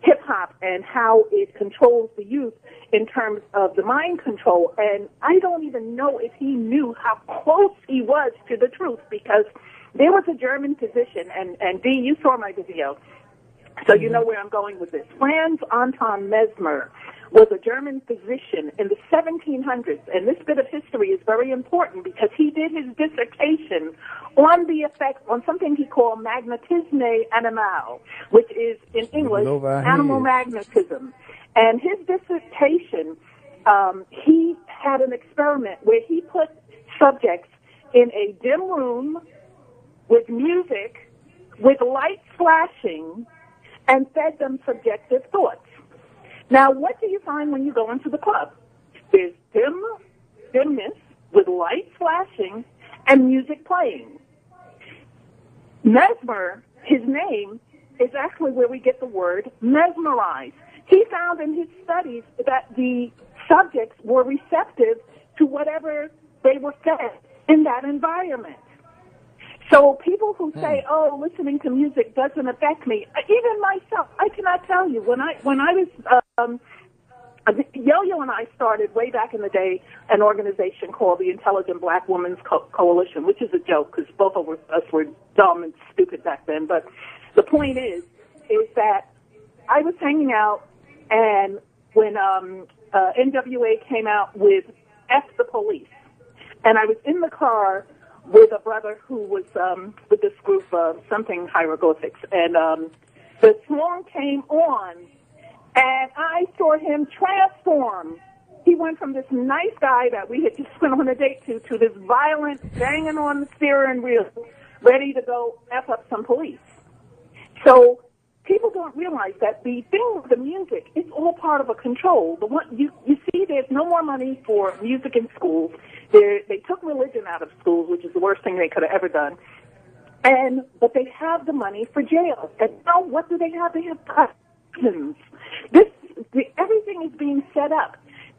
hip-hop and how it controls the youth in terms of the mind control. And I don't even know if he knew how close he was to the truth, because there was a German physician, and Dee, you saw my video, so you know where I'm going with this. Franz Anton Mesmer was a German physician in the 1700s, and this bit of history is very important because he did his dissertation on the effect on something he called magnetisme animal, which is in English animal magnetism. And his dissertation, he had an experiment where he put subjects in a dim room with music, with lights flashing, and fed them subjective thoughts. Now, what do you find when you go into the club? There's dimness with lights flashing and music playing. Mesmer, his name, is actually where we get the word mesmerize. He found in his studies that the subjects were receptive to whatever they were fed in that environment. So people who say, "Oh, listening to music doesn't affect me," even myself, I cannot tell you. When I was Yo-Yo and I started way back in the day an organization called the Intelligent Black Women's Coalition, which is a joke because both of us were dumb and stupid back then. But the point is that I was hanging out, and when NWA came out with "F the Police," and I was in the car with a brother who was with this group something hieroglyphics, and the song came on, and I saw him transform. He went from this nice guy that we had just went on a date to this violent, banging on the steering wheel, ready to go F up some police. So people don't realize that the thing with the music is all part of a control. The one you see, there's no more money for music in schools. They took religion out of schools, which is the worst thing they could have ever done. But they have the money for jail. And now what do they have? They have prisons. Everything is being set up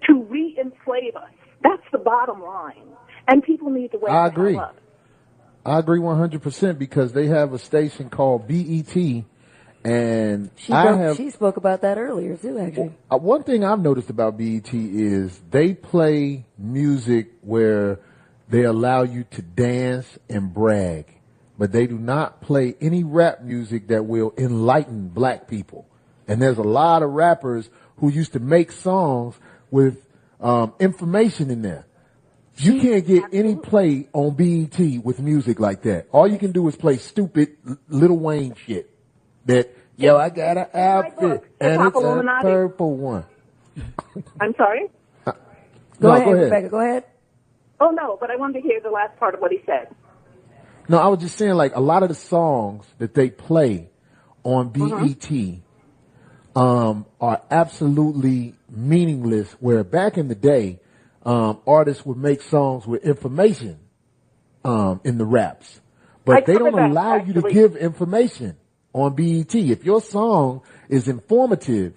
to re-enslave us. That's the bottom line. And people need to wake the hell up. I agree 100% because they have a station called BET. And she spoke about that earlier too, actually. One thing I've noticed about BET is they play music where they allow you to dance and brag, but they do not play any rap music that will enlighten black people. And there's a lot of rappers who used to make songs with information in there. You can't get any play on BET with music like that. All you can do is play stupid Lil Wayne shit. That, yo, I got an outfit, and it's a purple one. I'm sorry? Go No, ahead, go ahead. Rebecca. Go ahead. Oh, no, but I wanted to hear the last part of what he said. No, I was just saying, like, a lot of the songs that they play on BET are absolutely meaningless, where back in the day, artists would make songs with information in the raps. But they don't allow you to give information on BET. If your song is informative,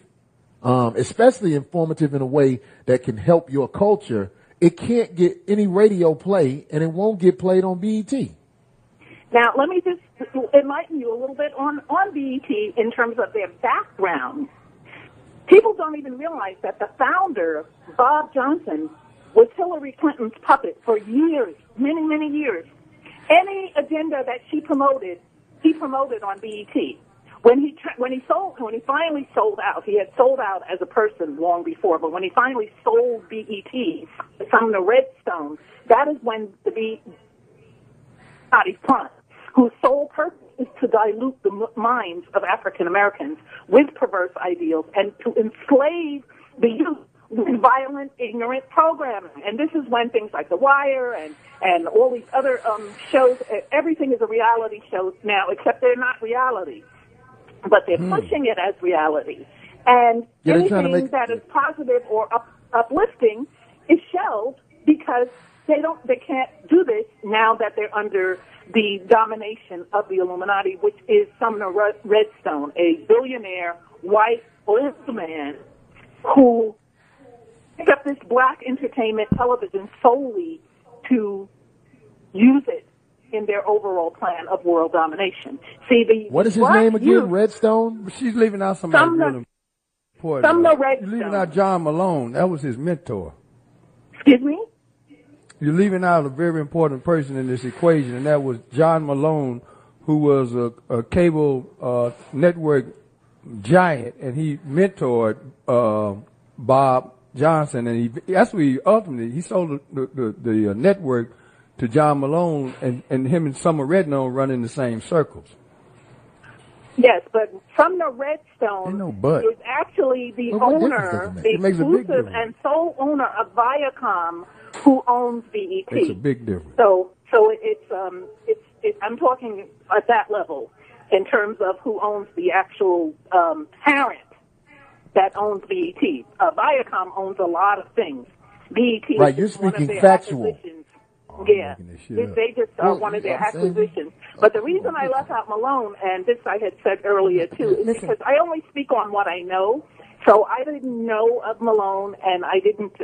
especially informative in a way that can help your culture, it can't get any radio play, and it won't get played on BET. Now, let me just enlighten you a little bit on BET in terms of their background. People don't even realize that the founder, Bob Johnson, was Hillary Clinton's puppet for years, many, many years. Any agenda that she promoted, he promoted on BET. When he finally sold out, he had sold out as a person long before, but when he finally sold BET to Sumner Redstone, that is when the Illuminati front, whose sole purpose is to dilute the minds of African Americans with perverse ideals and to enslave the youth with violent, ignorant programming. And this is when things like The Wire and all these other shows, everything is a reality show now, except they're not reality. But they're pushing it as reality. And anything that is positive or uplifting is shelved because they can't do this now that they're under the domination of the Illuminati, which is Sumner Redstone, a billionaire white old man who picked up this black entertainment television solely to use it in their overall plan of world domination. See, what is his name again? Redstone? She's leaving out somebody really important. Sumner Redstone. You're leaving out John Malone. That was his mentor. Excuse me? You're leaving out a very important person in this equation, and that was John Malone, who was a cable network giant, and he mentored Bob Johnson, and that's what he ultimately sold the network to John Malone, and him and Sumner Redstone run in the same circles. Yes, but Sumner Redstone is actually the owner, the exclusive and sole owner of Viacom, who owns BET. It's a big difference. So it's I'm talking at that level in terms of who owns the actual parent that owns BET. Viacom owns a lot of things. BET right, is you're one of speaking their factual. acquisitions. Yeah, they just are one of their acquisitions. But the reason I left out Malone, and this I had said earlier too, is because I only speak on what I know. So I didn't know of Malone, and I didn't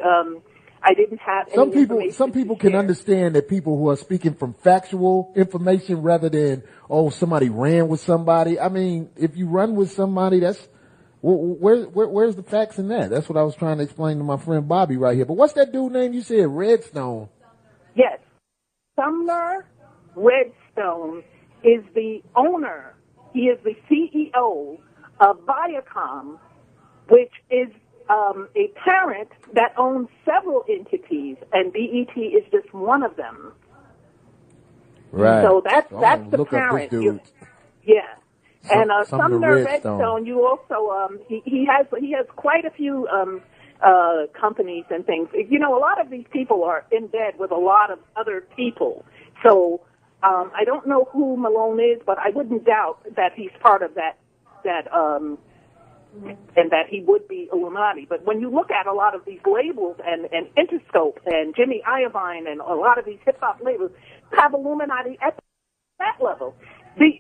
have any Some people can understand that people who are speaking from factual information rather than, somebody ran with somebody. I mean, if you run with somebody, that's where's the facts in that? That's what I was trying to explain to my friend Bobby right here. But what's that dude name you said? Redstone. Yes. Sumner Redstone is the owner. He is the CEO of Viacom, which is a parent that owns several entities, and BET is just one of them. Right. So that's the parent. Yeah. And Sumner Redstone, you also he has quite a few companies and things. You know, a lot of these people are in bed with a lot of other people. So I don't know who Malone is, but I wouldn't doubt that he's part of that and that he would be Illuminati. But when you look at a lot of these labels and Interscope and Jimmy Iovine and a lot of these hip hop labels have Illuminati at that level. The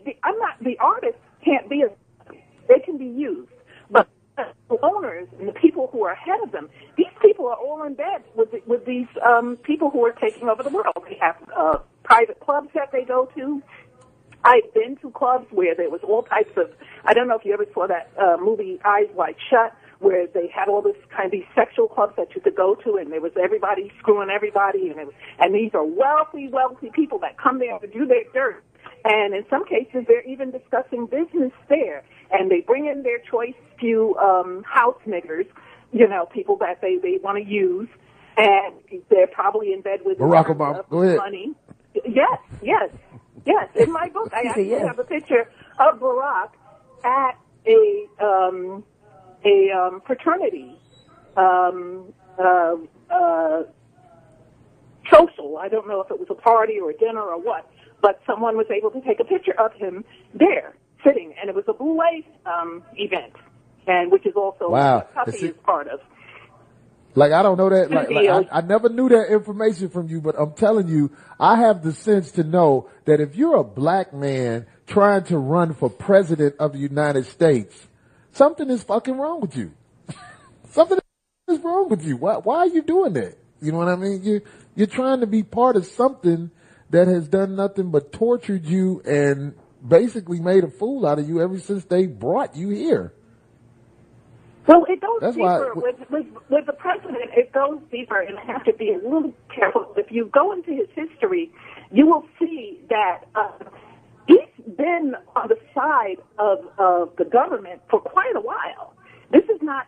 artists can't be they can be used, but the owners and the people who are ahead of them, these people are all in bed with these people who are taking over the world. They have private clubs that they go to. I've been to clubs where there was all types of, I don't know if you ever saw that movie Eyes Wide Shut, where they had all this kind of these sexual clubs that you could go to, and there was everybody screwing everybody, and these are wealthy people that come there to do their dirt. And in some cases, they're even discussing business there. And they bring in their choice few house niggers, you know, people that they want to use. And they're probably in bed with Barack Obama. Go ahead. Money. Yes. In my book, I actually have a picture of Barack at a fraternity social. I don't know if it was a party or a dinner or what, but someone was able to take a picture of him there, sitting, and it was a boule event, and which is also what Puffy is part of. Like, I don't know that. I never knew that information from you, but I'm telling you, I have the sense to know that if you're a black man trying to run for president of the United States, something is fucking wrong with you. Something is wrong with you. Why are you doing that? You know what I mean? You're trying to be part of something that has done nothing but tortured you and basically made a fool out of you ever since they brought you here. Well, it goes deeper. With the president, it goes deeper, and I have to be a little careful. If you go into his history, you will see that he's been on the side of the government for quite a while. This is not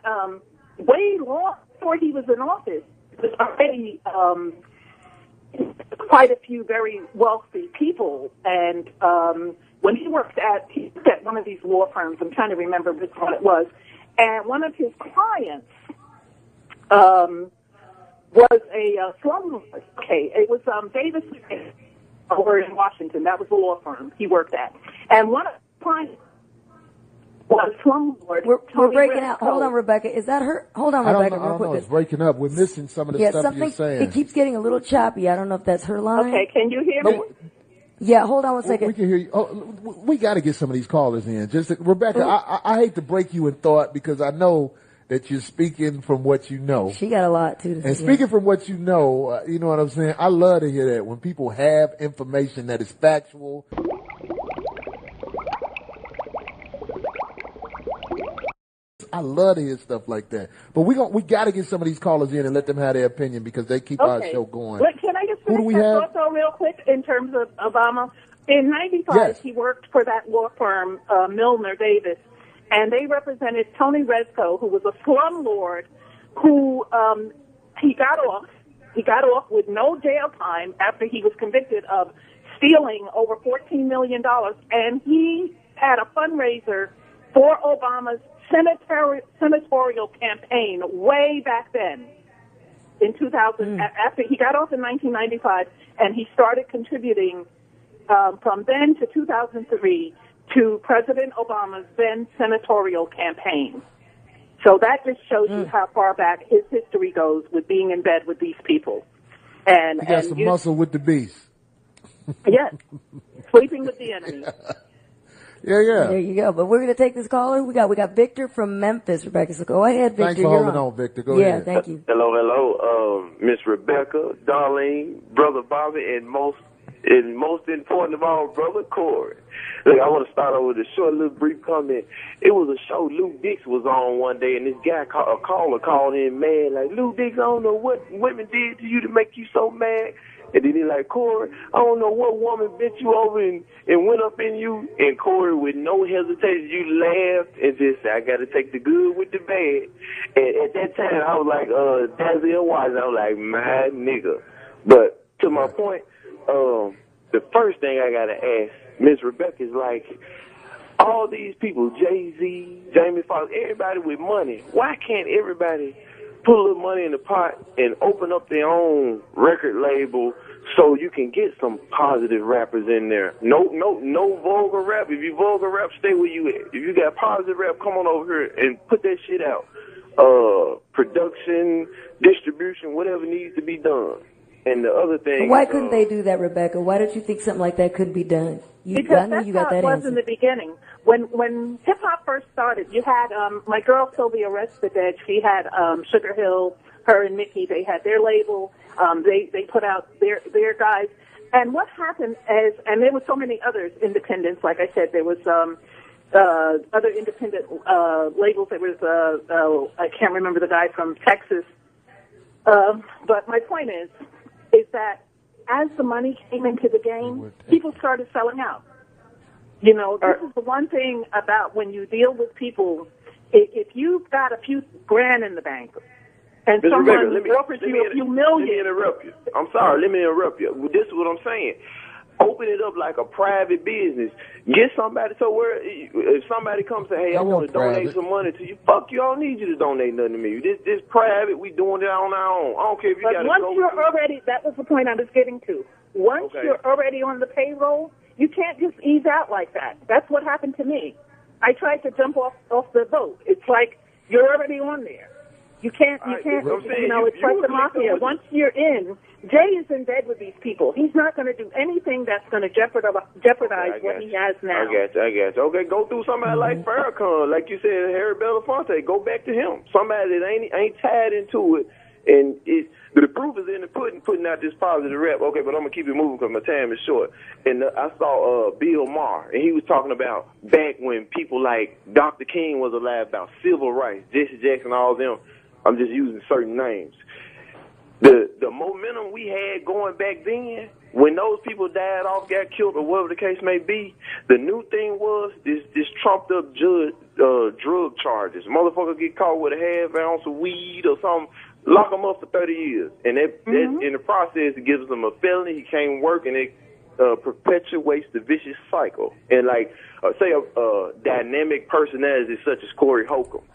way long before he was in office. There's already quite a few very wealthy people, and when he worked at one of these law firms, I'm trying to remember which one it was, and one of his clients was a slumlord. Okay, it was Davis over in Washington. That was the law firm he worked at, and one of the clients was slumlord. We're breaking out. Hold on, Rebecca. Is that her? Hold on, Rebecca. I don't know. It's breaking up. We're missing some of the stuff you're saying. It keeps getting a little choppy. I don't know if that's her line. Okay, can you hear me? Yeah, hold on one second. We can hear you. Oh, we got to get some of these callers in. Rebecca, I hate to break you in thought because I know that you're speaking from what you know. She got a lot too. And speaking from what you know, you know what I'm saying? I love to hear that when people have information that is factual. I love to hear stuff like that. But we got to get some of these callers in and let them have their opinion because they keep our show going. But can I just finish that thought though real quick in terms of Obama? In 95, he worked for that law firm, Milner Davis, and they represented Tony Rezko, who was a slumlord who he got off. He got off with no jail time after he was convicted of stealing over $14 million, and he had a fundraiser for Obama's senatorial campaign way back then in 2000 after he got off in 1995, and he started contributing from then to 2003 to President Obama's then senatorial campaign. So that just shows you how far back his history goes with being in bed with these people. And he got some muscle with the beast. Yes, sleeping with the enemy. Yeah. There you go. But we're going to take this caller. We got Victor from Memphis, Rebecca. So go ahead, Victor. Thanks for holding on, Victor. Go ahead. Yeah, thank you. Hello, Miss Rebecca, Darlene, Brother Bobby, and most important of all, Brother Corey. Look, I want to start off with a short little brief comment. It was a show Luke Dix was on one day, and this guy, a caller, called in mad, like, Luke Dix, I don't know what women did to you to make you so mad. And then he like, Corey, I don't know what woman bent you over and went up in you. And Corey, with no hesitation, you laughed and just said, I got to take the good with the bad. And at that time, I was like, Denzel Washington. I was like, my nigga. But to my point, the first thing I got to ask Miss Rebecca is like, all these people, Jay-Z, Jamie Foxx, everybody with money, why can't everybody put a little money in the pot and open up their own record label so you can get some positive rappers in there? No vulgar rap. If you vulgar rap, stay where you at. If you got positive rap, come on over here and put that shit out. Production, distribution, whatever needs to be done. And the other thing. Why couldn't they do that, Rebecca? Why don't you think something like that could be done? Because that's how it was in the beginning. When hip hop first started, you had my girl Sylvia Restadedge. She had Sugar Hill. Her and Mickey, they had their label. They put out their guys. And what happened and there were so many others, independents. Like I said, there was other independent labels. There was I can't remember the guy from Texas. But my point is that as the money came into the game, people started selling out. You know, this is the one thing about when you deal with people, if you've got a few grand in the bank and Ms. someone offers you a few million. Let me interrupt you. I'm sorry, let me interrupt you. This is what I'm saying. Open it up like a private business. Get somebody so where if somebody comes and say, hey, I want to donate some money to you, fuck you, I don't need you to donate nothing to me. This private, we doing it on our own. I don't care if you got to go. But once you're already, that was the point I was getting to. Once you're already on the payroll, you can't just ease out like that. That's what happened to me. I tried to jump off the boat. It's like you're already on there. You can't, it's like the mafia. Once you're in, Jay is in bed with these people. He's not going to do anything that's going to jeopardize what he has now. I got you. Okay, go through somebody like Farrakhan, like you said, Harry Belafonte. Go back to him. Somebody that ain't tied into it, and the proof is in the pudding, putting out this positive rep. Okay, but I'm going to keep it moving because my time is short. And I saw Bill Maher, and he was talking about back when people like Dr. King was alive, about civil rights, Jesse Jackson, all of them. I'm just using certain names. The momentum we had going back then, when those people died off, got killed, or whatever the case may be, the new thing was this trumped up drug charges. Motherfucker get caught with a half ounce of weed or something, lock them up for 30 years. And that in the process, it gives them a felony. He can't work, and it perpetuates the vicious cycle. And like, say a dynamic personality such as Corey Holcomb.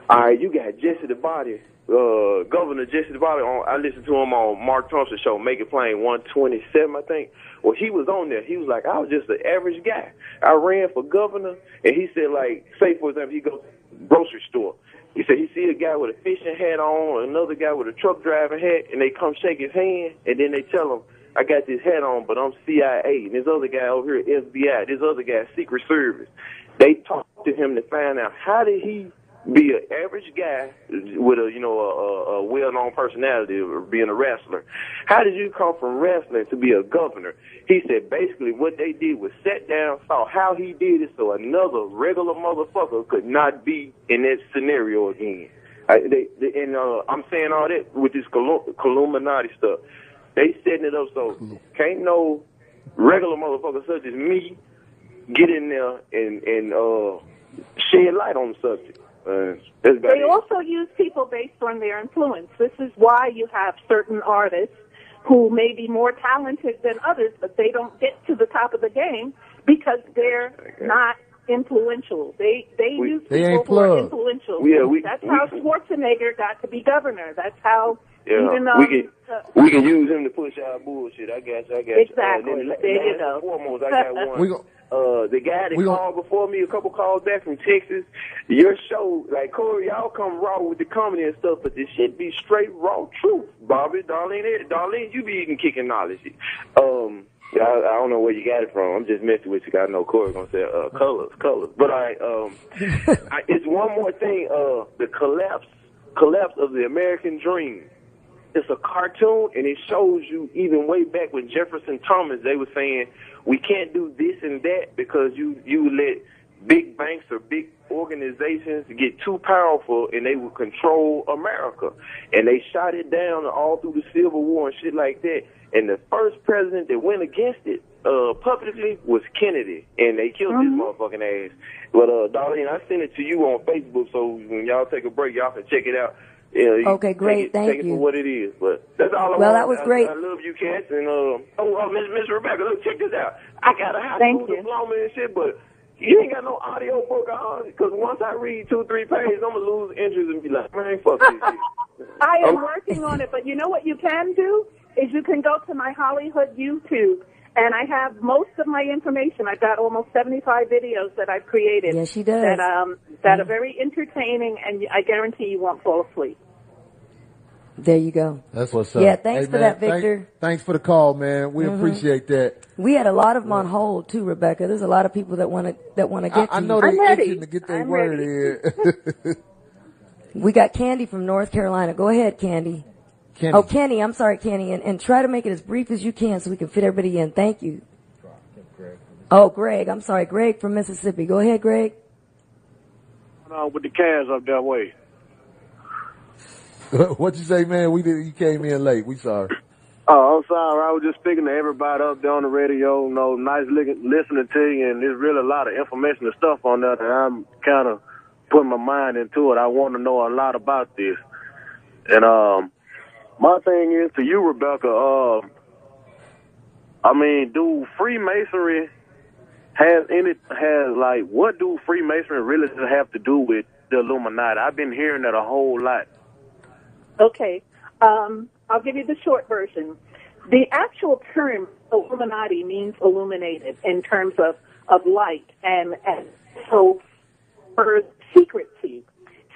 All right, you got Jesse the Body, Governor Jesse the Body. I listened to him on Mark Thompson's show, Make It Plain 127, I think. Well, he was on there. He was like, I was just an average guy. I ran for governor, and he said, like, say, for example, he goes to the grocery store. He said he see a guy with a fishing hat on, another guy with a truck driving hat, and they come shake his hand, and then they tell him, I got this hat on, but I'm CIA, and this other guy over here, FBI, this other guy, Secret Service. They talked to him to find out how did he be an average guy with a well-known personality or being a wrestler. How did you come from wrestling to be a governor? He said basically what they did was sat down, saw how he did it so another regular motherfucker could not be in that scenario again. I'm saying all that with this Illuminati stuff. They setting it up so can't no regular motherfucker such as me get in there and shed light on the subject. They also use people based on their influence. This is why you have certain artists who may be more talented than others, but they don't get to the top of the game because they're not influential. They use people who are influential. That's how Schwarzenegger got to be governor. That's how even though we can use him to push our bullshit. I guess. Exactly. There you go. Foremost, I got one. The guy that called before me, a couple calls back from Texas, your show, like, Corey, y'all come raw with the comedy and stuff, but this shit be straight raw truth. Bobby, Darlene, you be eating kicking knowledge. I don't know where you got it from. I'm just messing with you. I know Corey's going to say colors. But it's one more thing, the collapse of the American dream. It's a cartoon, and it shows you even way back when Jefferson Thomas, they were saying, we can't do this and that because you let big banks or big organizations get too powerful and they would control America. And they shot it down all through the Civil War and shit like that. And the first president that went against it publicly was Kennedy, and they killed his motherfucking ass. But, Darlene, I sent it to you on Facebook, so when y'all take a break, y'all can check it out. Okay, great. Thank you. Take it for what it is, but that's all I want. Well, that was great. I love you cats, and Miss Rebecca, look, check this out. I got a high school diploma and shit, but you ain't got no audio book on, because once I read 2-3 pages, I'm gonna lose interest and be like, man, fuck this shit. I am working on it, but you know what you can do is you can go to my Hollywood YouTube. And I have most of my information. I've got almost 75 videos that I've created. Yes, she does. That are very entertaining, and I guarantee you won't fall asleep. There you go. That's what's up. Yeah, thanks for that, Victor. Thanks for the call, man. We appreciate that. We had a lot of them on hold too, Rebecca. There's a lot of people that want to get to I know they're itching to get their word in. We got Candy from North Carolina. Go ahead, Candy. Oh, Kenny, I'm sorry, Kenny, and try to make it as brief as you can so we can fit everybody in. Thank you. Oh, Greg, I'm sorry, Greg from Mississippi. Go ahead, Greg. With the cars up that way. What'd you say, man? You came in late. We sorry. Oh, I'm sorry. I was just speaking to everybody up there on the radio. Nice listening to you, and there's really a lot of information and stuff on there that I'm kind of putting my mind into it. I want to know a lot about this. And my thing is to you, Rebecca, I mean, do Freemasonry what do Freemasonry really have to do with the Illuminati? I've been hearing that a whole lot. Okay. I'll give you the short version. The actual term Illuminati means illuminated in terms of light and so for secrecy.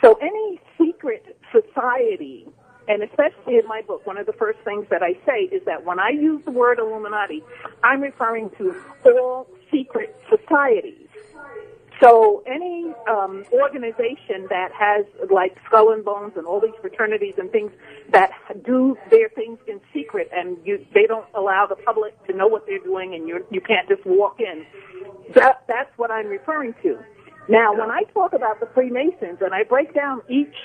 So any secret society, and especially in my book, one of the first things that I say is that when I use the word Illuminati, I'm referring to all secret societies. So any organization that has like Skull and Bones and all these fraternities and things that do their things in secret and they don't allow the public to know what they're doing and you can't just walk in, that's what I'm referring to. Now, when I talk about the Freemasons and I break down each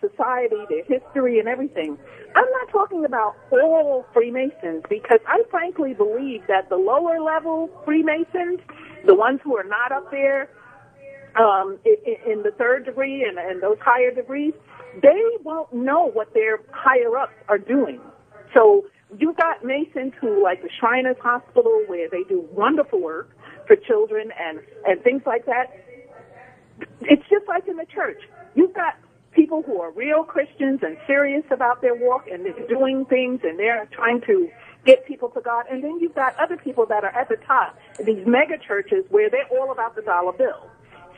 society, their history and everything, I'm not talking about all Freemasons because I frankly believe that the lower level Freemasons, the ones who are not up there in the third degree and those higher degrees, they won't know what their higher ups are doing. So you've got Masons who, like the Shriners Hospital, where they do wonderful work for children and things like that. It's just like in the church. You've got people who are real Christians and serious about their walk and they're doing things and they're trying to get people to God. And then you've got other people that are at the top, these mega churches where they're all about the dollar bill.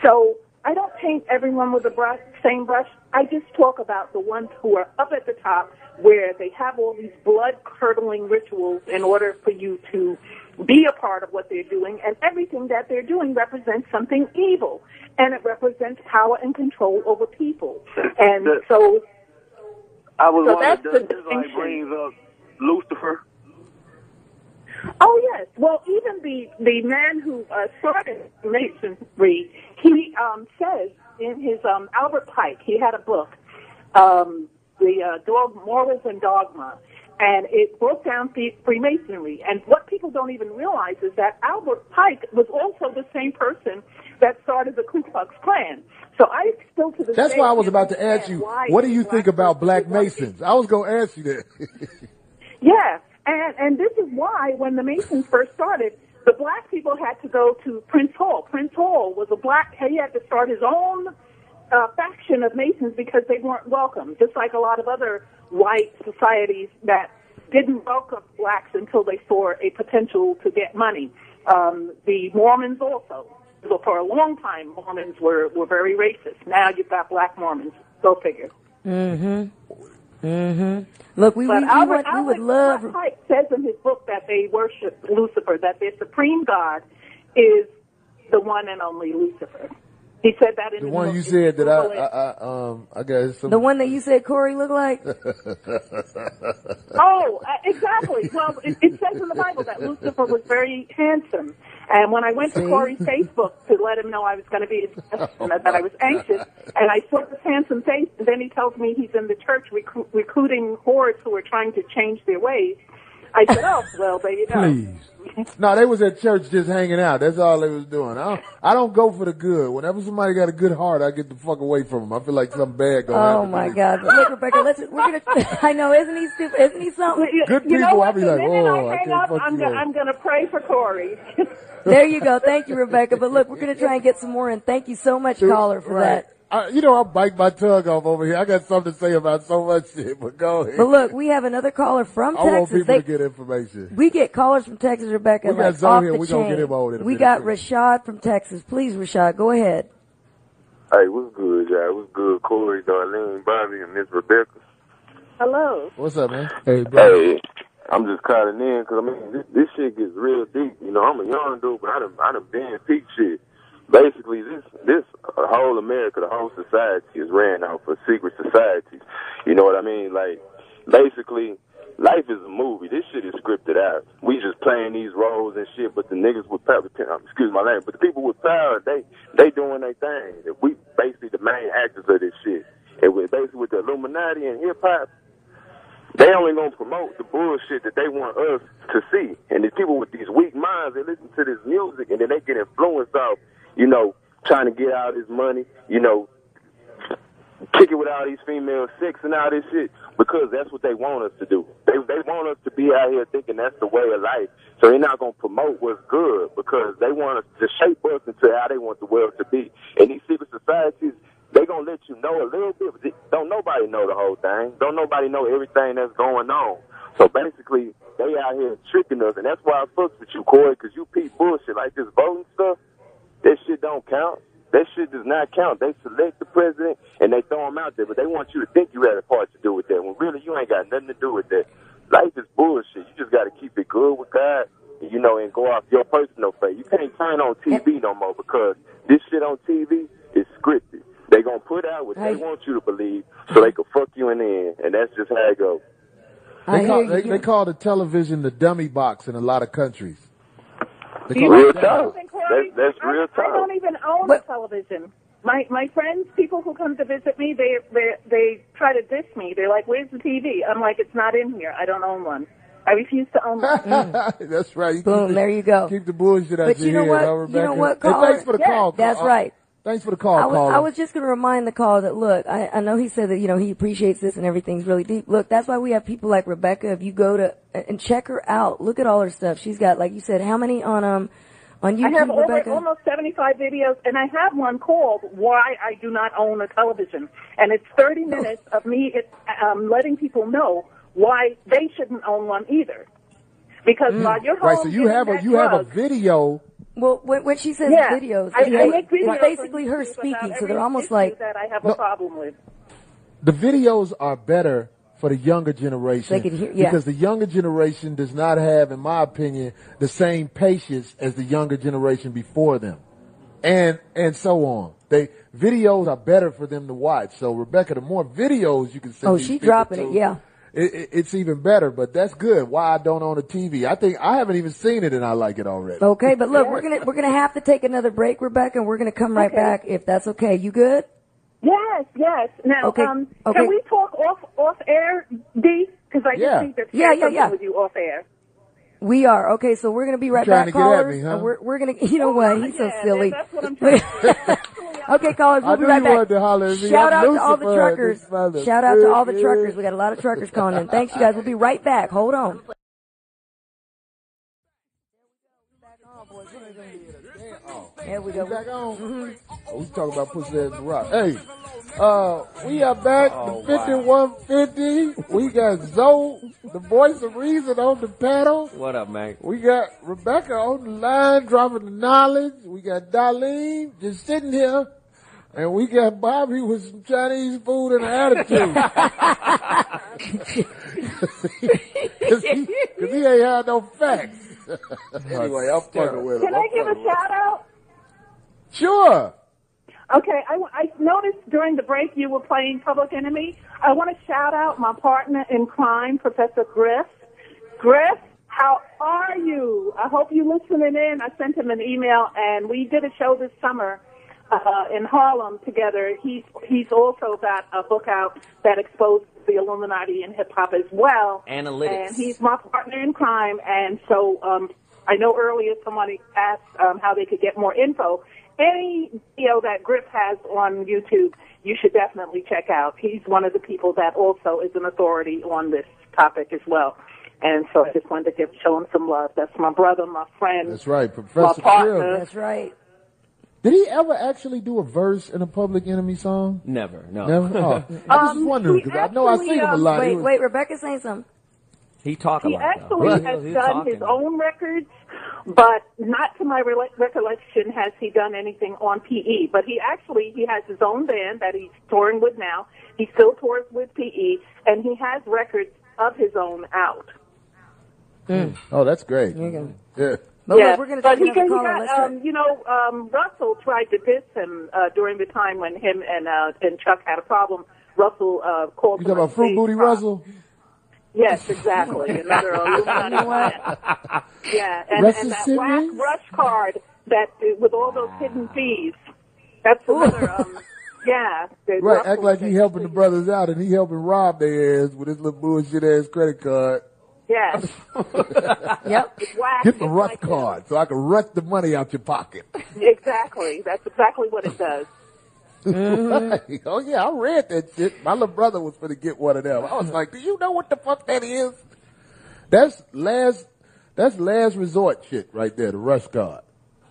So I don't paint everyone with the same brush. I just talk about the ones who are up at the top where they have all these blood-curdling rituals in order for you to be a part of what they're doing, and everything that they're doing represents something evil, and it represents power and control over people. And so that's the distinction. Like brings up Lucifer? Oh, yes. Well, even the man who started Masonry, he says in his Albert Pike, he had a book, Morals and Dogma, and it broke down Freemasonry. And what people don't even realize is that Albert Pike was also the same person that started the Ku Klux Klan. So I still to this That's day why I was about to ask you, what do you think about Black Masons? I was going to ask you that. Yeah. And this is why when the Masons first started, the black people had to go to Prince Hall. Prince Hall was he had to start his own faction of Masons because they weren't welcome, just like a lot of other white societies that didn't welcome blacks until they saw a potential to get money. The Mormons also. So for a long time, Mormons were very racist. Now you've got black Mormons. Go figure. Look, we would love. Pike says in his book that they worship Lucifer, that their supreme God is the one and only Lucifer. He said that in the his one book. you said that I guess the one that you said Corey looked like. Oh, exactly. Well, it says in the Bible that Lucifer was very handsome. And when I went to Corey's Facebook to let him know I was going to be his guest and that I was anxious, and I saw this handsome face, and then he tells me he's in the church recruiting whores who are trying to change their ways. I said, oh, well, there you go. Please. No, they was at church just hanging out. That's all they was doing. I don't go for the good. Whenever somebody got a good heart, I get the fuck away from them. I feel like something bad going on. Oh, my God. Look, Rebecca, I know, isn't he stupid? Isn't he something? Good people, I'll be like, I can't fuck you up. I'm going to pray for Corey. There you go. Thank you, Rebecca. But look, we're going to try and get some more in. Thank you so much, caller, for that. I bite my tongue off over here. I got something to say about so much shit, but go ahead. But look, we have another caller from Texas. I want people to get information. We get callers from Texas, Rebecca. We got Zoe here. We're going to get him on in a minute. We got Rashad from Texas. Please, Rashad, go ahead. Hey, what's good, y'all? What's good, Corey, Darlene, Bobby, and Miss Rebecca? Hello. What's up, man? Hey, Hey, I'm just calling in because, this shit gets real deep. You know, I'm a young dude, but I done been peak shit. Basically, this whole America, the whole society is ran out for secret societies. You know what I mean? Like, basically, life is a movie. This shit is scripted out. We just playing these roles and shit, but the niggas with power, excuse my language, but the people with power, they doing their thing. We basically the main actors of this shit. And basically with the Illuminati and hip hop, they only gonna promote the bullshit that they want us to see. And these people with these weak minds, they listen to this music and then they get influenced off, trying to get all this money, kick it with all these female sex and all this shit. because that's what they want us to do. They want us to be out here thinking that's the way of life. So they're not going to promote what's good because they want us to shape us into how they want the world to be. And these secret societies, they going to let you know a little bit, but don't nobody know the whole thing. Don't nobody know everything that's going on. So basically, they out here tricking us, and that's why I fucks with you, Corey, because you peep bullshit like this voting stuff. That shit don't count. That shit does not count. They select the president and they throw him out there, but they want you to think you had a part to do with that. When really you ain't got nothing to do with that. Life is bullshit. You just got to keep it good with God, and go off your personal faith. You can't turn on TV no more because this shit on TV is scripted. They gonna put out what they want you to believe so they can fuck you in the end, and that's just how it goes. They call the television the dummy box in a lot of countries. Real talk. That's real talk. I don't even own a television. My friends, people who come to visit me, they try to diss me. They're like, "Where's the TV?" I'm like, "It's not in here. I don't own one. I refuse to own one." That's right. Boom, there you go. Keep the bullshit out but your you know head, what? Rebecca. You know what, Hey, caller? thanks for the call. That's right. Thanks for the call, caller. I was just going to remind the caller that, look, I know he said that, he appreciates this and everything's really deep. Look, that's why we have people like Rebecca. If you go to, and check her out, look at all her stuff. She's got, like you said, how many on YouTube, I have Rebecca? almost 75 videos, and I have one called Why I Do Not Own a Television. And it's 30 minutes of me letting people know why they shouldn't own one either. Because while you're home, right, so you have a video. Well, when she says videos, I make videos, it's basically her speaking, so they're almost like that I have a problem with. The videos are better for the younger generation they can hear, because the younger generation does not have, in my opinion, the same patience as the younger generation before them, and so on. Videos are better for them to watch. So, Rebecca, the more videos you can send, she's dropping it, yeah. It's even better, but that's good. Why I don't own a TV? I think I haven't even seen it, and I like it already. Okay, but look, we're gonna have to take another break, Rebecca, and we're gonna come right back if that's okay. You good? Yes. Now, can we talk off air, D? Because I just need to share something with you off air. We are. Okay, so we're going to be right back, callers. We're going to, you know what? He's so silly. That's what I'm trying Okay, callers, we'll be right back. Shout out to all the truckers. Shout out to all the truckers. We got a lot of truckers calling in. Thanks, you guys. We'll be right back. Hold on. There we go. Back on. We talking about pussy ass the rock. Hey, we are back to 5150. We got Zoe, the voice of reason, on the panel. What up, man? We got Rebecca on the line, dropping the knowledge. We got Darlene just sitting here. And we got Bobby with some Chinese food and an attitude. Cause he ain't had no facts. Anyway, I'm fucking with him. Can I give a shout out? Sure. Okay, I noticed during the break you were playing Public Enemy. I want to shout out my partner in crime, Professor Griff. Griff, how are you? I hope you're listening in. I sent him an email, and we did a show this summer in Harlem together. He's also got a book out that exposed the Illuminati and hip-hop as well. Analytics. And he's my partner in crime, and so I know earlier somebody asked how they could get more info. Any video that Griff has on YouTube, you should definitely check out. He's one of the people that also is an authority on this topic as well. And so I just wanted to show him some love. That's my brother, my friend. That's right, Professor my partner. Trill. That's right. Did he ever actually do a verse in a Public Enemy song? Never, no. Never? Oh. I was just wondering, because I know I seen him a lot. Wait, Rebecca's saying something. He talk a lot. He actually has done his own records, but not to my recollection has he done anything on PE. But he has his own band that he's touring with now. He still tours with PE, and he has records of his own out. Oh, that's great. Yeah. We're going to take another caller. Russell tried to diss him during the time when him and Chuck had a problem. Russell called him. You talking about Fruit Booty Russell? Yes, exactly. Another Illuminati. Yeah, and that black rush card that with all those hidden fees. That's another. Right, act like he helping the brothers out, and he helping rob their ass with his little bullshit ass credit card. Yes. Yep. Get the rush card so I can rush the money out your pocket. Exactly. That's exactly what it does. Like, oh yeah, I read that shit. My little brother was gonna get one of them. I was like, do you know what the fuck that is? That's last resort shit right there, the rush guard.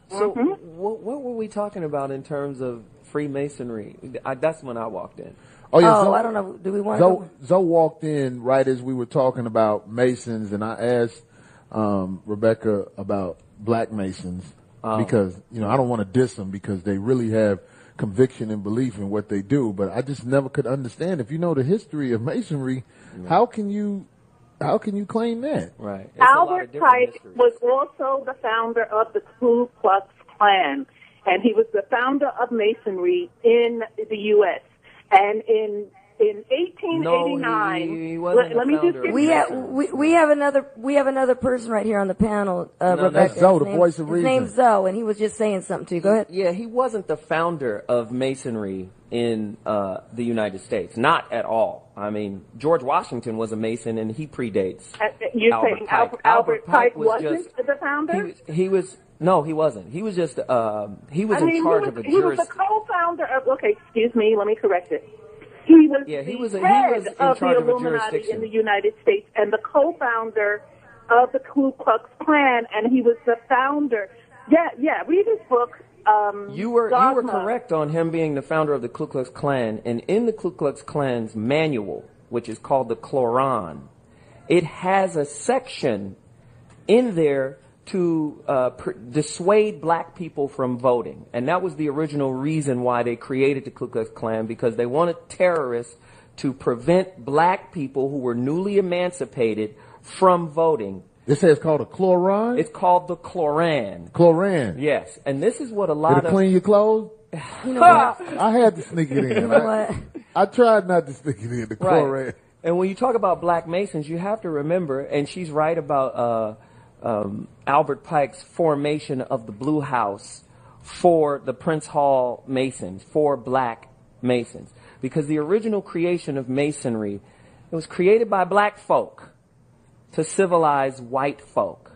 So what were we talking about in terms of Freemasonry? That's when I walked in. Oh yeah, I don't know. Do we want to? Zoe walked in right as we were talking about Masons, and I asked Rebecca about Black Masons because I don't want to diss them because they really have conviction and belief in what they do, but I just never could understand. If you know the history of Masonry, how can you claim that? Right. Albert Pike was also the founder of the Ku Klux Klan, and he was the founder of Masonry in the U.S. And in 1889, he wasn't let me just founder get We have another person right here on the panel, Rebecca. That's Zoe, the voice of reason. His name's Zoe, and he was just saying something to you. Go ahead. Yeah, he wasn't the founder of Masonry in the United States. Not at all. I mean, George Washington was a Mason, and he predates you're Albert saying Pike. Albert Pike was wasn't just, the founder? He was. No, he wasn't. He was just. He was in charge of a He was jurisdiction. the co-founder of. Okay, excuse me. Let me correct it. He was he was the in head of charge the of a Illuminati jurisdiction in the United States and the co-founder of the Ku Klux Klan, and he was the founder. Yeah. Read his book. You were Dogma. correct on him being the founder of the Ku Klux Klan, and in the Ku Klux Klan's manual, which is called the Koran, it has a section in there to dissuade black people from voting. And that was the original reason why they created the Ku Klux Klan, because they wanted terrorists to prevent black people who were newly emancipated from voting. This says called a Koran? It's called the Koran. Koran. Yes. And this is what a lot Did it clean your clothes? You know what? I had to sneak it in. You know what? I tried not to sneak it in, the Koran. Right. And when you talk about Black Masons, you have to remember, and she's right about Albert Pike's formation of the Blue House for the Prince Hall Masons, for Black Masons. Because the original creation of Masonry, it was created by black folk to civilize white folk.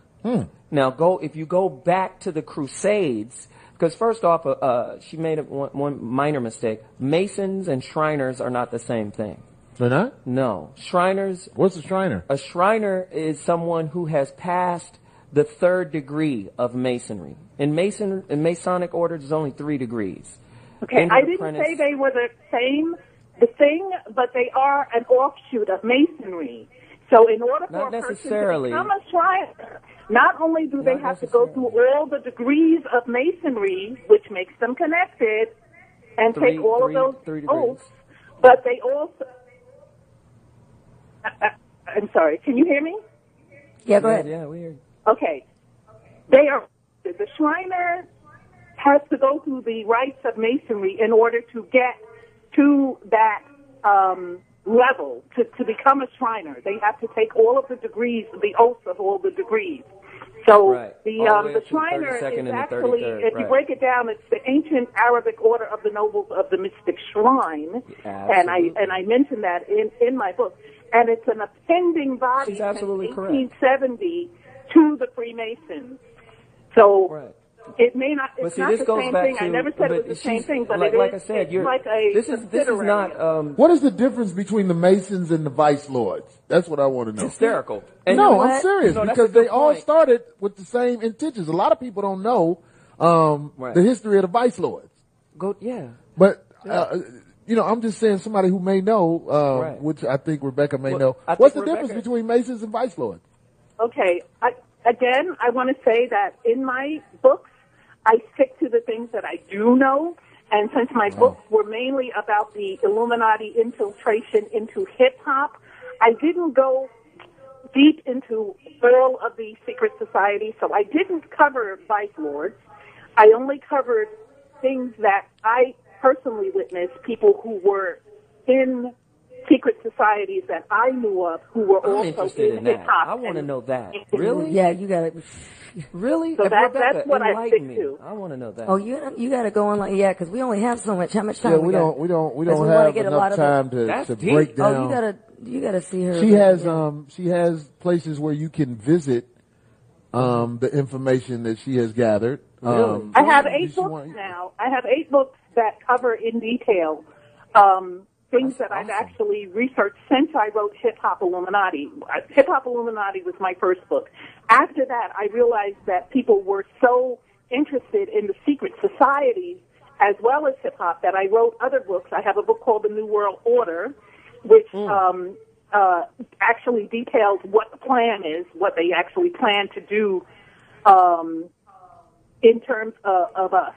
Now, if you go back to the Crusades, because first off, she made one minor mistake. Masons and Shriners are not the same thing. They're not? No. Shriners... What's a Shriner? A Shriner is someone who has passed the 3rd degree of Masonry. In Masonic orders, there's only 3 degrees. Okay, I didn't say they were the thing, but they are an offshoot of Masonry. So in order for a person to become a Shriner, not only do they have to go through all the degrees of Masonry, which makes them connected, and take all of those oaths, but they also... I'm sorry, can you hear me? Yeah, go ahead. Yeah, we hear you. Okay. The Shriner has to go through the rites of Masonry in order to get to that level, to become a Shriner. They have to take all of the degrees, the oaths of all the degrees. So the Shriner is actually, if you break it down, it's the ancient Arabic order of the nobles of the mystic shrine, and I mentioned that in my book. And it's an appending body since 1870 to the Freemasons. So it may not. It's not the same thing. I never said it was the same thing, but it is. Like I said, this is not. What is the difference between the Masons and the Vice Lords? That's what I want to know. Hysterical. And no, I'm serious, because they all started with the same intentions. A lot of people don't know the history of the Vice Lords. But I'm just saying, somebody who may know, which I think Rebecca may know. What's the difference between Masons and Vice Lords? Okay. I want to say that in my books, I stick to the things that I do know. And since my books were mainly about the Illuminati infiltration into hip-hop, I didn't go deep into all of the secret societies, so I didn't cover Vice Lords. I only covered things that I personally witnessed, people who were in secret societies that I knew of who were also in hip-hop. I want to know that. Really? Yeah, you got to. Really? So that's what I stick to. I want to know that. Oh, you got to go on because we only have so much. How much time? Yeah, we don't have enough time to break down. Oh, you gotta see her. She has places where you can visit the information that she has gathered. Really? I have 8 books now. I have 8 books that cover in detail things that I've actually researched since I wrote Hip Hop Illuminati. Hip Hop Illuminati was my first book. After that, I realized that people were so interested in the secret societies as well as hip hop that I wrote other books. I have a book called The New World Order, which actually details what the plan is, what they actually plan to do in terms of us.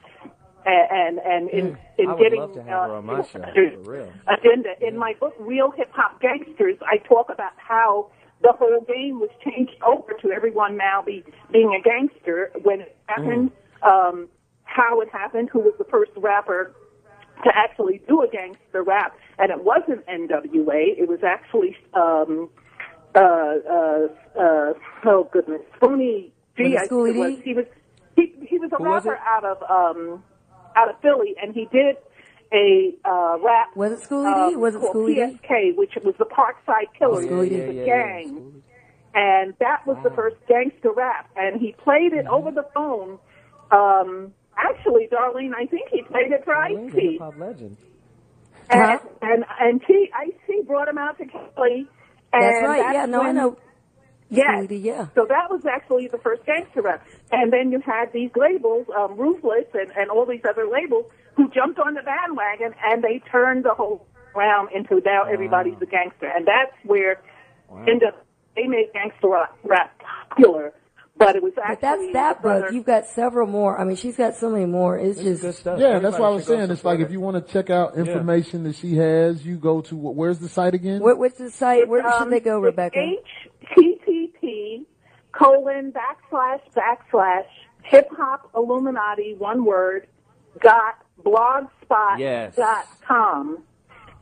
And in getting love to have her on my show, for real. agenda. In my book, Real Hip Hop Gangsters, I talk about how the whole game was changed over to everyone now being a gangster when it happened, how it happened, who was the first rapper to actually do a gangster rap, and it wasn't NWA. It was actually oh goodness, Spoonie G. I think it was. He was a rapper out of Philly, and he did a rap. Was it Schoolie D? Was it Schoolie D? PSK, which was the Parkside Killers. It was a gang. And that was the first gangster rap. And he played it over the phone. Actually, Darlene, I think he played it for Ice-T. Hip Hop legend. And Ice-T brought him out to Cali. That's right. Yeah, no, I know. Yes. Yeah. So that was actually the first gangster rap. And then you had these labels, Ruthless and all these other labels, who jumped on the bandwagon, and they turned the whole round into now everybody's a gangster. And that's where they made gangster rap popular. But it was actually... But that's that book. You've got several more. I mean, she's got so many more. It's just... Good stuff. Yeah, that's what I was saying. It's like if you want to check out information that she has, you go to... Where's the site again? What's the site? Where should they go, Rebecca? http:// Hip Hop Illuminati, one word, .blogspot.com.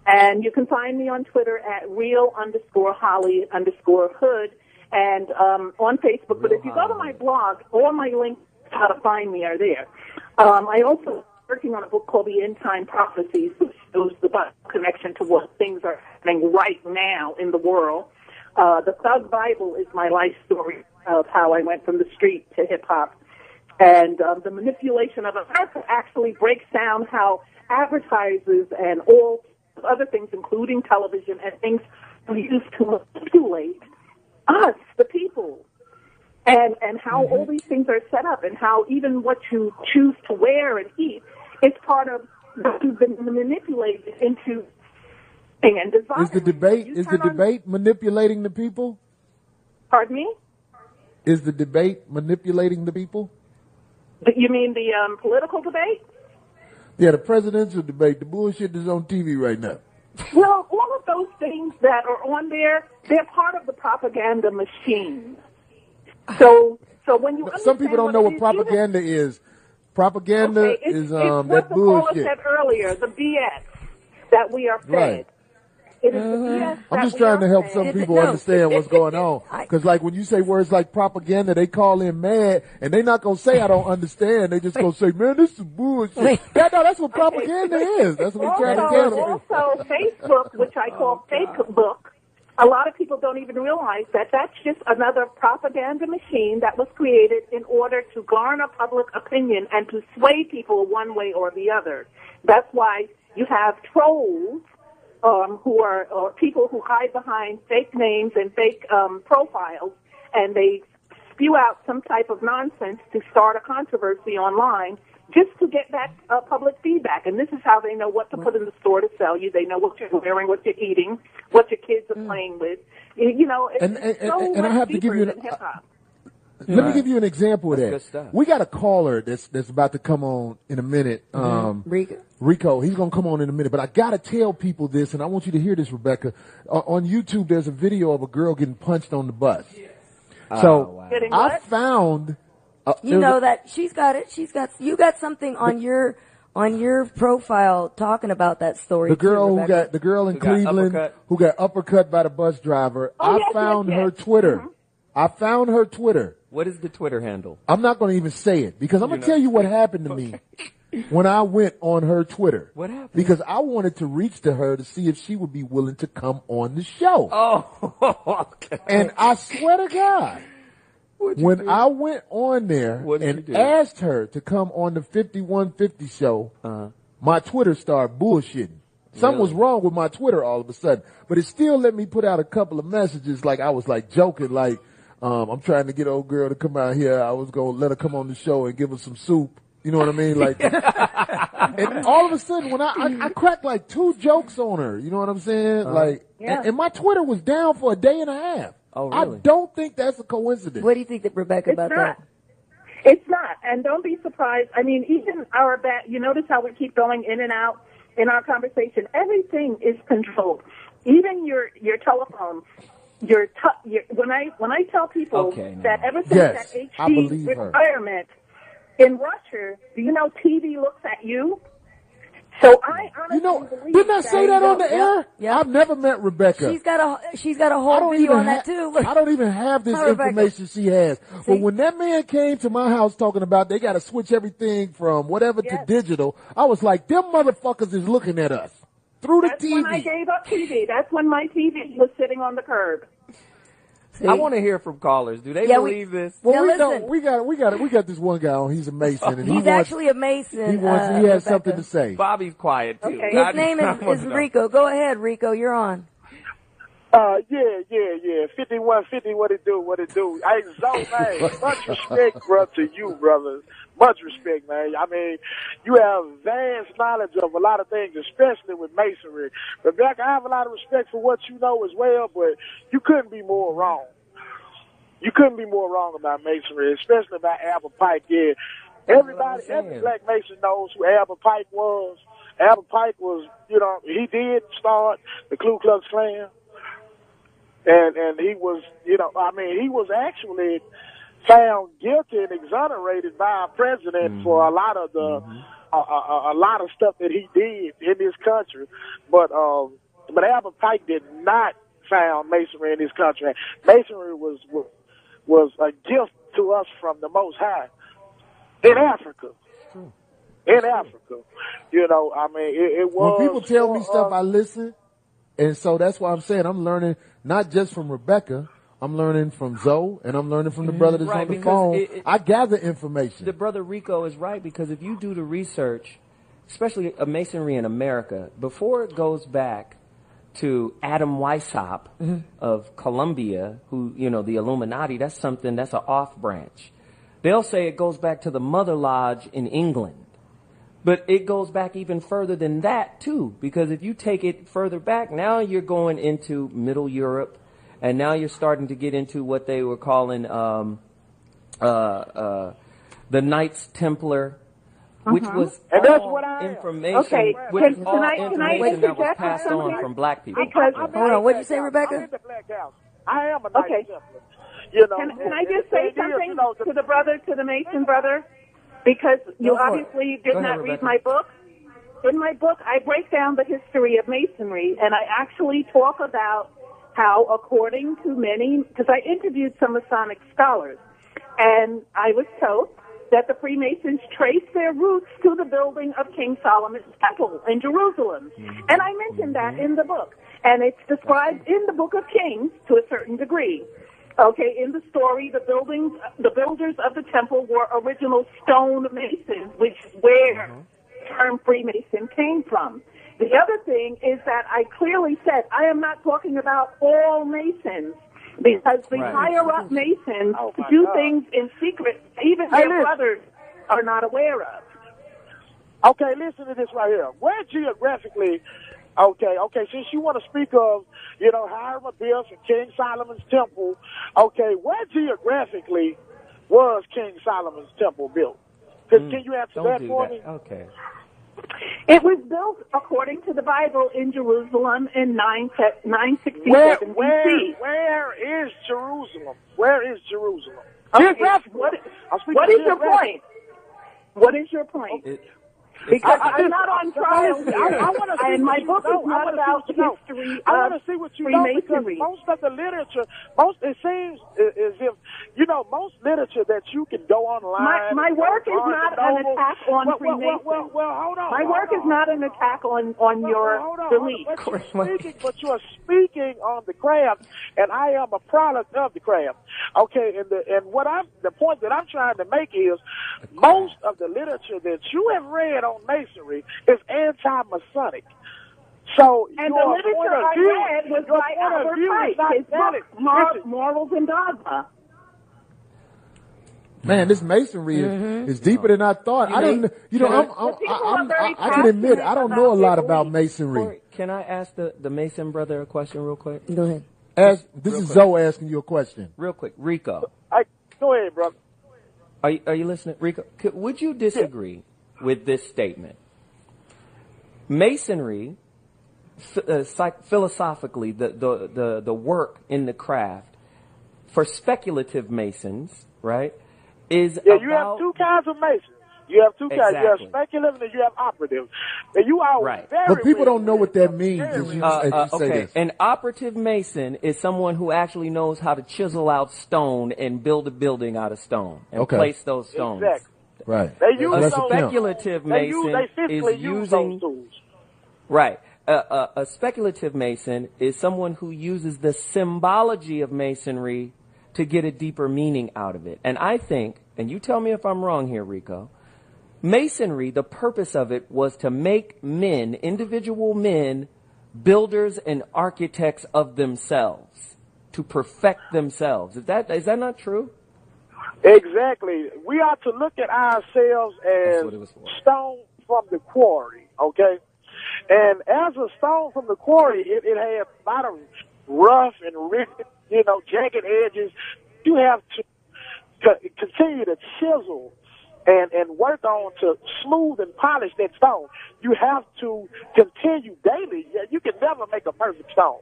And you can find me on Twitter at real_Holly_Hood and on Facebook. But if you go to my blog, all my links how to find me are there. I also working on a book called The End Time Prophecies, which shows the connection to what things are happening right now in the world. The Thug Bible is my life story of how I went from the street to hip-hop. And the manipulation of America actually breaks down how advertisers and all other things, including television and things, are used to manipulate us, the people, and how all these things are set up, and how even what you choose to wear and eat is part of what you've been manipulated into. And design. Is the debate manipulating the people? Pardon me? Is the debate manipulating the people? You mean the political debate? Yeah, the presidential debate, the bullshit that's on TV right now. Well, all of those things that are on there, they're part of the propaganda machine. So when you some people don't know what propaganda is. Propaganda is that what the bullshit. caller said earlier, the BS that we are fed. Right. It is the BS I'm just trying to help some people understand what's going on. Because, like, when you say words like propaganda, they call in mad, and they're not going to say, I don't understand. They just going to say, man, this is bullshit. Yeah, no, that's what propaganda is. That's what we're trying to tell them. Also, Facebook, which I call Facebook, a lot of people don't even realize that that's just another propaganda machine that was created in order to garner public opinion and to sway people one way or the other. That's why you have trolls, who are people who hide behind fake names and fake profiles, and they spew out some type of nonsense to start a controversy online just to get that public feedback. And this is how they know what to put in the store to sell you. They know what you're wearing, what you're eating, what your kids are playing with. You know, it's so much I have to give you hip-hop. Let me give you an example of That's good that. stuff. We got a caller that's about to come on in a minute. Rico, he's going to come on in a minute. But I got to tell people this, and I want you to hear this, Rebecca. On YouTube, there's a video of a girl getting punched on the bus. So I found... you know that she's got it. You got something on your profile talking about that story. The girl too, the girl in Cleveland who got uppercut by the bus driver. I found her Twitter. Mm-hmm. I found her Twitter. What is the Twitter handle? I'm not going to even say it because I'm going to tell you what happened to me when I went on her Twitter. What happened? Because I wanted to reach to her to see if she would be willing to come on the show. Oh, okay. And I swear to God, when I went on there and asked her to come on the 5150 show, my Twitter started bullshitting. Something was wrong with my Twitter all of a sudden, but it still let me put out a couple of messages. Like I was like joking, like, I'm trying to get old girl to come out here. I was going to let her come on the show and give her some soup. You know what I mean? Like, and all of a sudden when I cracked like 2 jokes on her, you know what I'm saying? Like, and my Twitter was down for a day and a half. Oh, really? I don't think that's a coincidence. What do you think, that Rebecca, about that? It's not, and don't be surprised. I mean, even our you notice how we keep going in and out in our conversation. Everything is controlled. Even your telephone. When I tell people that ever since that HD requirement in Russia, do you know TV looks at you? So I honestly believe didn't I say that on the air? Yeah. I've never met Rebecca. She's got a whole video on that too. I don't even have this information she has. But when that man came to my house talking about they got to switch everything from whatever to digital, I was like, them motherfuckers is looking at us through the TV. That's when I gave up TV. That's when my TV was sitting on the curb. See? I want to hear from callers. Do they believe this? Well, we got this one guy on. He's a Mason, and he's actually a Mason. He has something to say. Bobby's quiet too. Okay. His name is Rico. Go ahead, Rico. You're on. Yeah. 5150, what it do? I exalt, man. Much respect, bro, to you, brothers. Much respect, man. I mean, you have vast knowledge of a lot of things, especially with masonry. Rebecca, I have a lot of respect for what you know as well, but you couldn't be more wrong. You couldn't be more wrong about masonry, especially about Albert Pike. Yeah, every black Mason knows who Albert Pike was. Albert Pike was, he did start the Ku Klux Klan. And he was, he was actually found guilty and exonerated by our president for a lot of a lot of stuff that he did in this country. But Albert Pike did not found masonry in this country. Masonry was a gift to us from the Most High in Africa. In Africa, it was. When people tell me stuff, I listen. And so that's why I'm saying I'm learning not just from Rebecca, I'm learning from Zoe, and I'm learning from the brother that's on the phone. I gather information. The brother Rico is right, because if you do the research, especially a masonry in America, before it goes back to Adam Weishaupt of Columbia, who, the Illuminati, that's an off branch. They'll say it goes back to the Mother Lodge in England. But it goes back even further than that, too, because if you take it further back, now you're going into Middle Europe, and now you're starting to get into what they were calling the Knights Templar, which was information, information that was passed on from black people. Because, hold on, what did you say, Rebecca? I'm in the black house. I am a Knights Templar. Can I just say something to the brother, to the Mason brother? Because you obviously did not read my book. In my book, I break down the history of Masonry, and I actually talk about how, according to many, because I interviewed some Masonic scholars, and I was told that the Freemasons traced their roots to the building of King Solomon's Temple in Jerusalem. And I mentioned that in the book. And it's described in the Book of Kings to a certain degree. Okay, in the story, the builders of the temple were original stone masons, which is where the term Freemason came from. The other thing is that I clearly said I am not talking about all Masons, because the higher up Masons do things in secret, even their brothers are not aware of. Okay, listen to this right here. Where geographically? Okay, since you want to speak of, Hiram Abimelech and King Solomon's Temple, okay, where geographically was King Solomon's Temple built? Can you answer that for me? Okay. It was built, according to the Bible, in Jerusalem in 967 BC. Where is Jerusalem? Where is Jerusalem? Okay, what is your point? What is your point? Because I'm not on trial here, and my book is not about the history of Freemasonry. Most of the literature, it seems as if, most literature that you can go online. My work is not an attack on Freemasonry. Well, hold on. My work is not an attack on your belief. But you are speaking on the craft, and I am a product of the craft. Okay, and the point that I'm trying to make is most of the literature that you have read on on masonry is anti-Masonic. So And your the literature point of I view, read was your by point of Albert view is Pike. not His valid. book, Morals and Dogma. Man, this masonry is deeper than I thought. I didn't, I can admit I don't know a lot about masonry. Corey, can I ask the Mason brother a question real quick? Go ahead. This is Zoe asking you a question. Real quick, Rico. Go ahead, brother. Are you listening, Rico? Would you disagree with this statement? Masonry, philosophically, the work in the craft for speculative Masons, right? Is you about, have two kinds of Masons. You have two kinds. You have Exactly. speculative and you have operative. And you are Right. very But people don't know what that means as you say okay, this. an operative Mason is someone who actually knows how to chisel out stone and build a building out of stone and place those stones. Exactly. Right. They use A those, speculative Mason they physically is use using those tools. right. A speculative Mason is someone who uses the symbology of Masonry to get a deeper meaning out of it. And I think, and you tell me if I'm wrong here, Rico, Masonry, the purpose of it was to make men, individual men, builders and architects of themselves, to perfect themselves. Is that not true? Exactly. We are to look at ourselves as stone from the quarry, okay? And as a stone from the quarry, it has a lot of rough and jagged edges. You have to continue to chisel and work on to smooth and polish that stone. You have to continue daily. You can never make a perfect stone.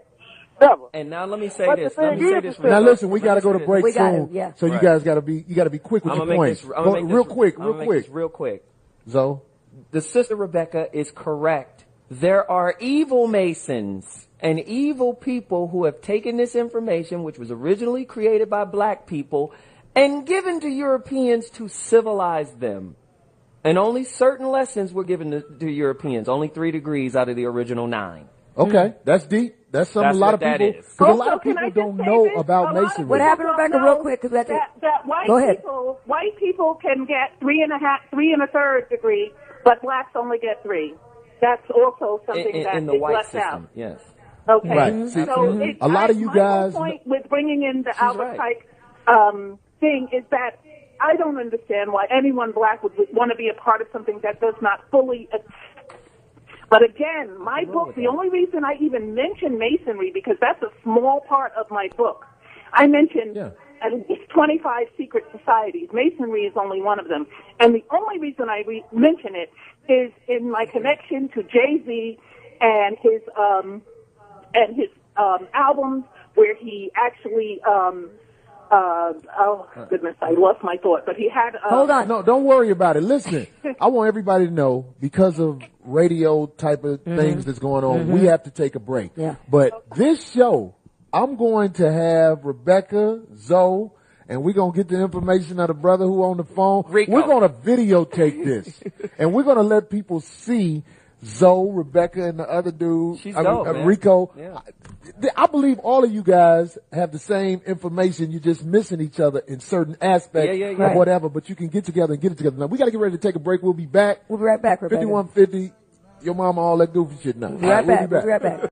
Never. And now let me say But this. the Let me thing say is, this. Now listen, we got to go to break We gotta, soon. yeah. So you Right. guys got to be quick with I'm your gonna make points. this, I'm gonna make this Real quick. Zoe. The sister Rebecca is correct. There are evil Masons and evil people who have taken this information, which was originally created by black people, and given to Europeans to civilize them. And only certain lessons were given to Europeans, only 3 degrees out of the original 9. Okay, that's deep. That's something That's a lot what of that people, is. because a Also, lot of can I people just don't say know this? about A lot of masonry. What happened, don't Rebecca, know real quick? 'Cause we have to, that go ahead. white people can get 3 1/3 degree, but blacks only get 3. That's also something that In the is white left system, out. yes. Okay. Right. See, So a lot of you my guys- whole point with bringing in the Albert right. Pike thing is that I don't understand why anyone black would want to be a part of something that does not fully. But again, my book, the only reason I even mention Masonry, because that's a small part of my book. I mentioned at least 25 secret societies. Masonry is only one of them. And the only reason I mention it is in my connection to Jay-Z and his albums where he actually, oh goodness, I lost my thought, but he had, Hold on. No, don't worry about it. Listen, I want everybody to know, because of radio type of things that's going on, we have to take a break. Yeah. But this show, I'm going to have Rebecca, Zoe, and we're going to get the information of the brother who on the phone. Rico. We're going to videotape this. And we're going to let people see Zoe, Rebecca, and the other dude, She's dope, man. Rico. Yeah. I believe all of you guys have the same information. You're just missing each other in certain aspects Yeah. of whatever, but you can get together and get it together. Now, we got to get ready to take a break. We'll be back. We'll be right back, Rebecca. 5150. Your mama, all that goofy shit now. We'll be right back. We'll be right back.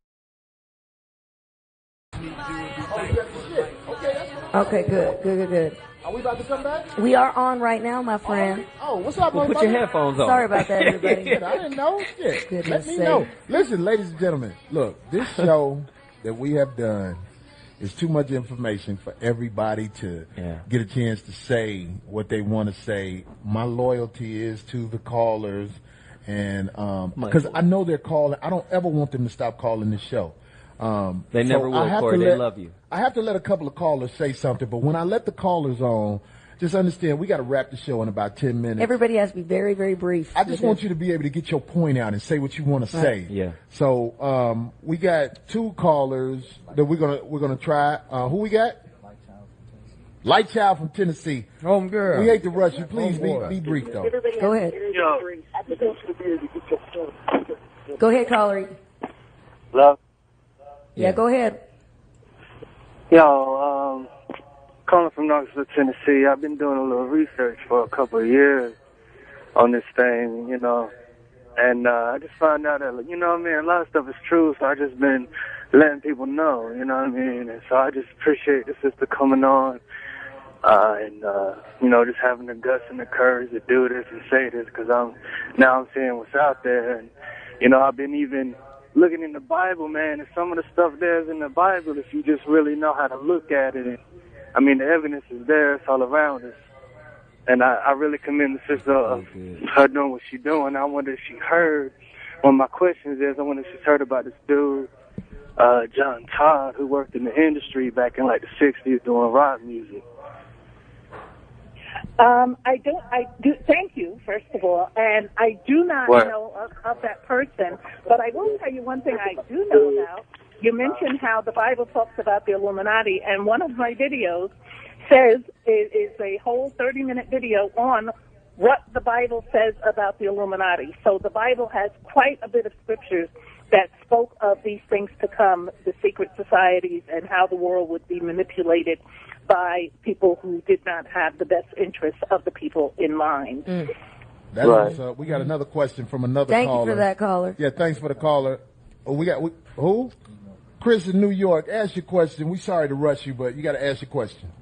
Okay, good. Are we about to come back? We are on right now, my friend. Oh, what's up, Well, put your headphones on. Sorry about that, everybody. I didn't know. Shit. Goodness Let me sake. know. Listen, ladies and gentlemen, look, this show that we have done is too much information for everybody to get a chance to say what they want to say. My loyalty is to the callers, and because I know they're calling. I don't ever want them to stop calling this show. They never will, Corey. They love you. I have to let a couple of callers say something, but when I let the callers on, just understand we got to wrap the show in about 10 minutes. Everybody has to be very, very brief. I just want you to be able to get your point out and say what you want to say. Yeah. So we got 2 callers that we're gonna try. Who we got? Light Child from Tennessee. Home girl. We hate to rush you. Please be brief though. Go ahead. Go ahead, caller. Hello? Yeah, go ahead. Yo, calling from Knoxville, Tennessee. I've been doing a little research for a couple of years on this thing, And I just found out that, you know what I mean, a lot of stuff is true, so I just been letting people know, you know what I mean? And so I just appreciate the sister coming on and you know, just having the guts and the courage to do this and say this, because I'm seeing what's out there. And, you know, I've been even looking in the Bible, man, and some of the stuff there's in the Bible, if you just really know how to look at it. And, I mean, the evidence is there. It's all around us. And I really commend the sister of her doing what she's doing. I wonder if she heard, one of my questions is, I wonder if she's heard about this dude, John Todd, who worked in the industry back in like the 60s doing rock music. I do. Thank you, first of all, and I do not know of that person. But I will tell you one thing I do know about. You mentioned how the Bible talks about the Illuminati, and one of my videos says is a whole 30-minute video on what the Bible says about the Illuminati. So the Bible has quite a bit of scriptures that spoke of these things to come, the secret societies, and how the world would be manipulated by people who did not have the best interests of the people in mind. That's right. We got another question from another caller. Thank you for that caller. Yeah, thanks for the caller. Oh, who? Chris in New York. Ask your question. We sorry to rush you, but you got to ask your question.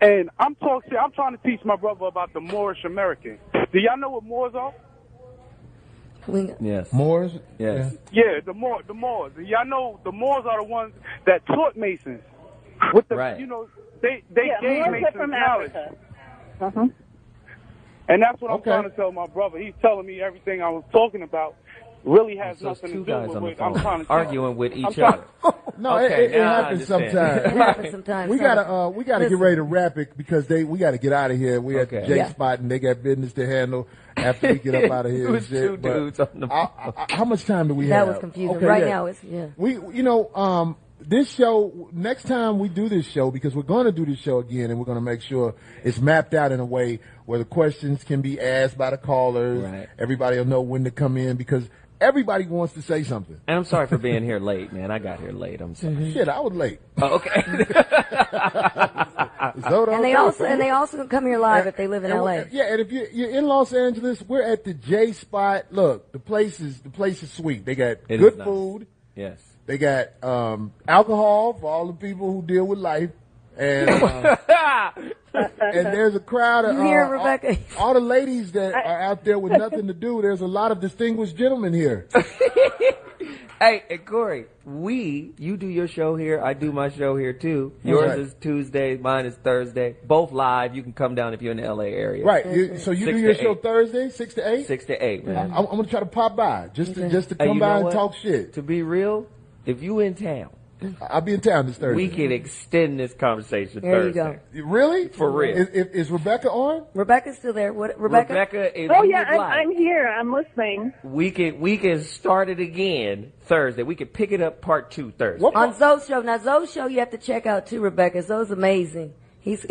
And I'm trying to teach my brother about the Moorish American. Do y'all know what Moors are? Yes. Moors? Yes. Yeah, the Moors. Y'all know the Moors are the ones that taught Masons. With the, you know, they gave Masons from knowledge. Africa. And that's what I'm trying to tell my brother. He's telling me everything I was talking about really has nothing to do with what I'm trying to arguing with each other. No, it happens sometimes. It happens sometimes. We gotta get ready to wrap it because we gotta get out of here. We at the J Spot and they got business to handle after we get up out of here. And shit. How much time do we have? That was confusing. Right now it's this show, next time we do this show, because we're going to do this show again and we're going to make sure it's mapped out in a way where the questions can be asked by the callers. Right. Everybody will know when to come in because everybody wants to say something. And I'm sorry for being here late, man. I got here late. I'm sorry. Shit, I was late. Oh, okay. And they also come here live if they live in LA. Yeah, and if you're in Los Angeles, we're at the J Spot. Look, the place is sweet. They got good food. Yes. They got alcohol for all the people who deal with life, and there's a crowd of Rebecca? All the ladies that are out there with nothing to do. There's a lot of distinguished gentlemen here. Hey, Corey, you do your show here. I do my show here too. Yours is Tuesday. Mine is Thursday. Both live. You can come down if you're in the LA area. Right. So you do your show Thursday, 6 to 8? 6 to 8, man. I'm going to try to pop by just to come by and talk shit. To be real, if you in town, I'll be in town this Thursday. We can extend this conversation Thursday. There you go. Really? For real. Is Rebecca on? Rebecca's still there. Rebecca, if oh you yeah, would like, I'm here. I'm listening. We can start it again Thursday. We can pick it up part 2 Thursday. On Zoe's show. Now Zoe's show you have to check out too, Rebecca. Zoe's amazing. His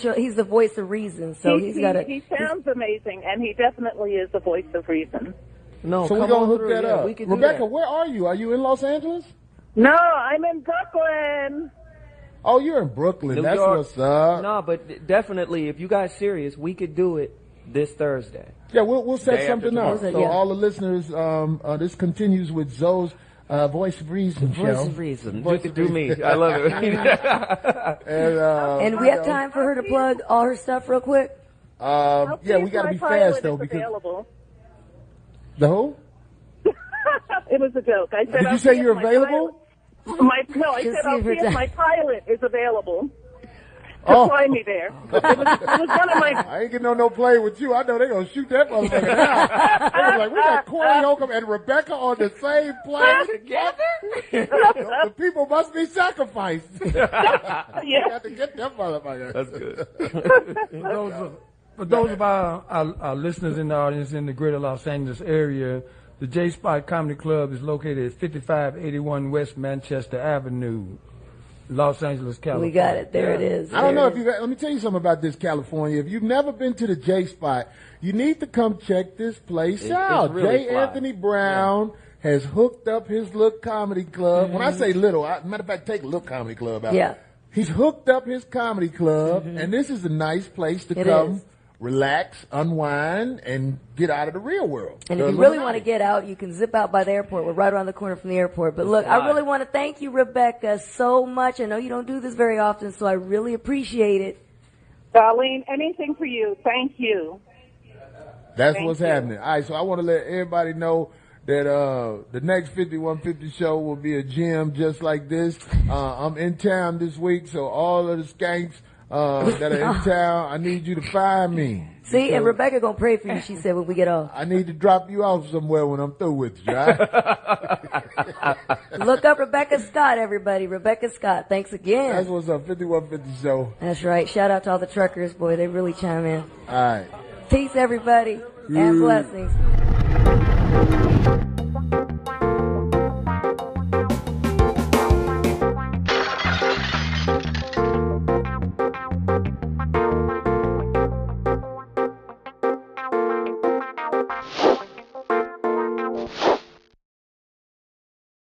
show. He's the voice of reason. So he sounds amazing, and he definitely is the voice of reason. No, so we're gonna hook that up. Rebecca, where are you? Are you in Los Angeles? No, I'm in Brooklyn. Oh, you're in Brooklyn. That's York. What's up. No, but definitely, if you guys serious, we could do it this Thursday. Yeah, we'll set something up. So all the listeners, this continues with Zoe's Voice of Reason show. Voice of Reason. You could do me. I love it. And we have time for her to plug all her stuff real quick. Yeah, we got to be fast though because available. The who? It was a joke. I said, did you say you're available? I said I'll see if my pilot is available to fly me there. It was one of my. I ain't getting on no plane with you. I know they're gonna shoot that motherfucker down. They was like, we got Corey Holcomb and Rebecca on the same plane together. The people must be sacrificed. You have to get them motherfuckers. That's good. For those of our listeners in the audience in the greater Los Angeles area, the J Spot Comedy Club is located at 5581 West Manchester Avenue, Los Angeles, California. We got it. There it is. I don't know if let me tell you something about this, California. If you've never been to the J Spot, you need to come check this place out. Really J. Anthony Brown has hooked up his little comedy club. When I say little, matter of fact, take a little comedy club out. Yeah. He's hooked up his comedy club, and this is a nice place to come relax, unwind, and get out of the real world. And if you really want to get out, you can zip out by the airport. We're right around the corner from the airport. But look, I really want to thank you, Rebecca, so much. I know you don't do this very often, so I really appreciate it. Darlene, anything for you. Thank you. That's what's happening. All right, so I want to let everybody know that the next 5150 show will be a gym just like this. I'm in town this week, so all of the skanks that are in town, I need you to find me. See, and Rebecca gonna pray for you, she said, when we get off. I need to drop you off somewhere when I'm through with you, all right? Look up Rebecca Scott, everybody. Rebecca Scott. Thanks again. That's what's up, 5150 show. That's right. Shout out to all the truckers, boy. They really chime in. All right. Peace, everybody, and blessings.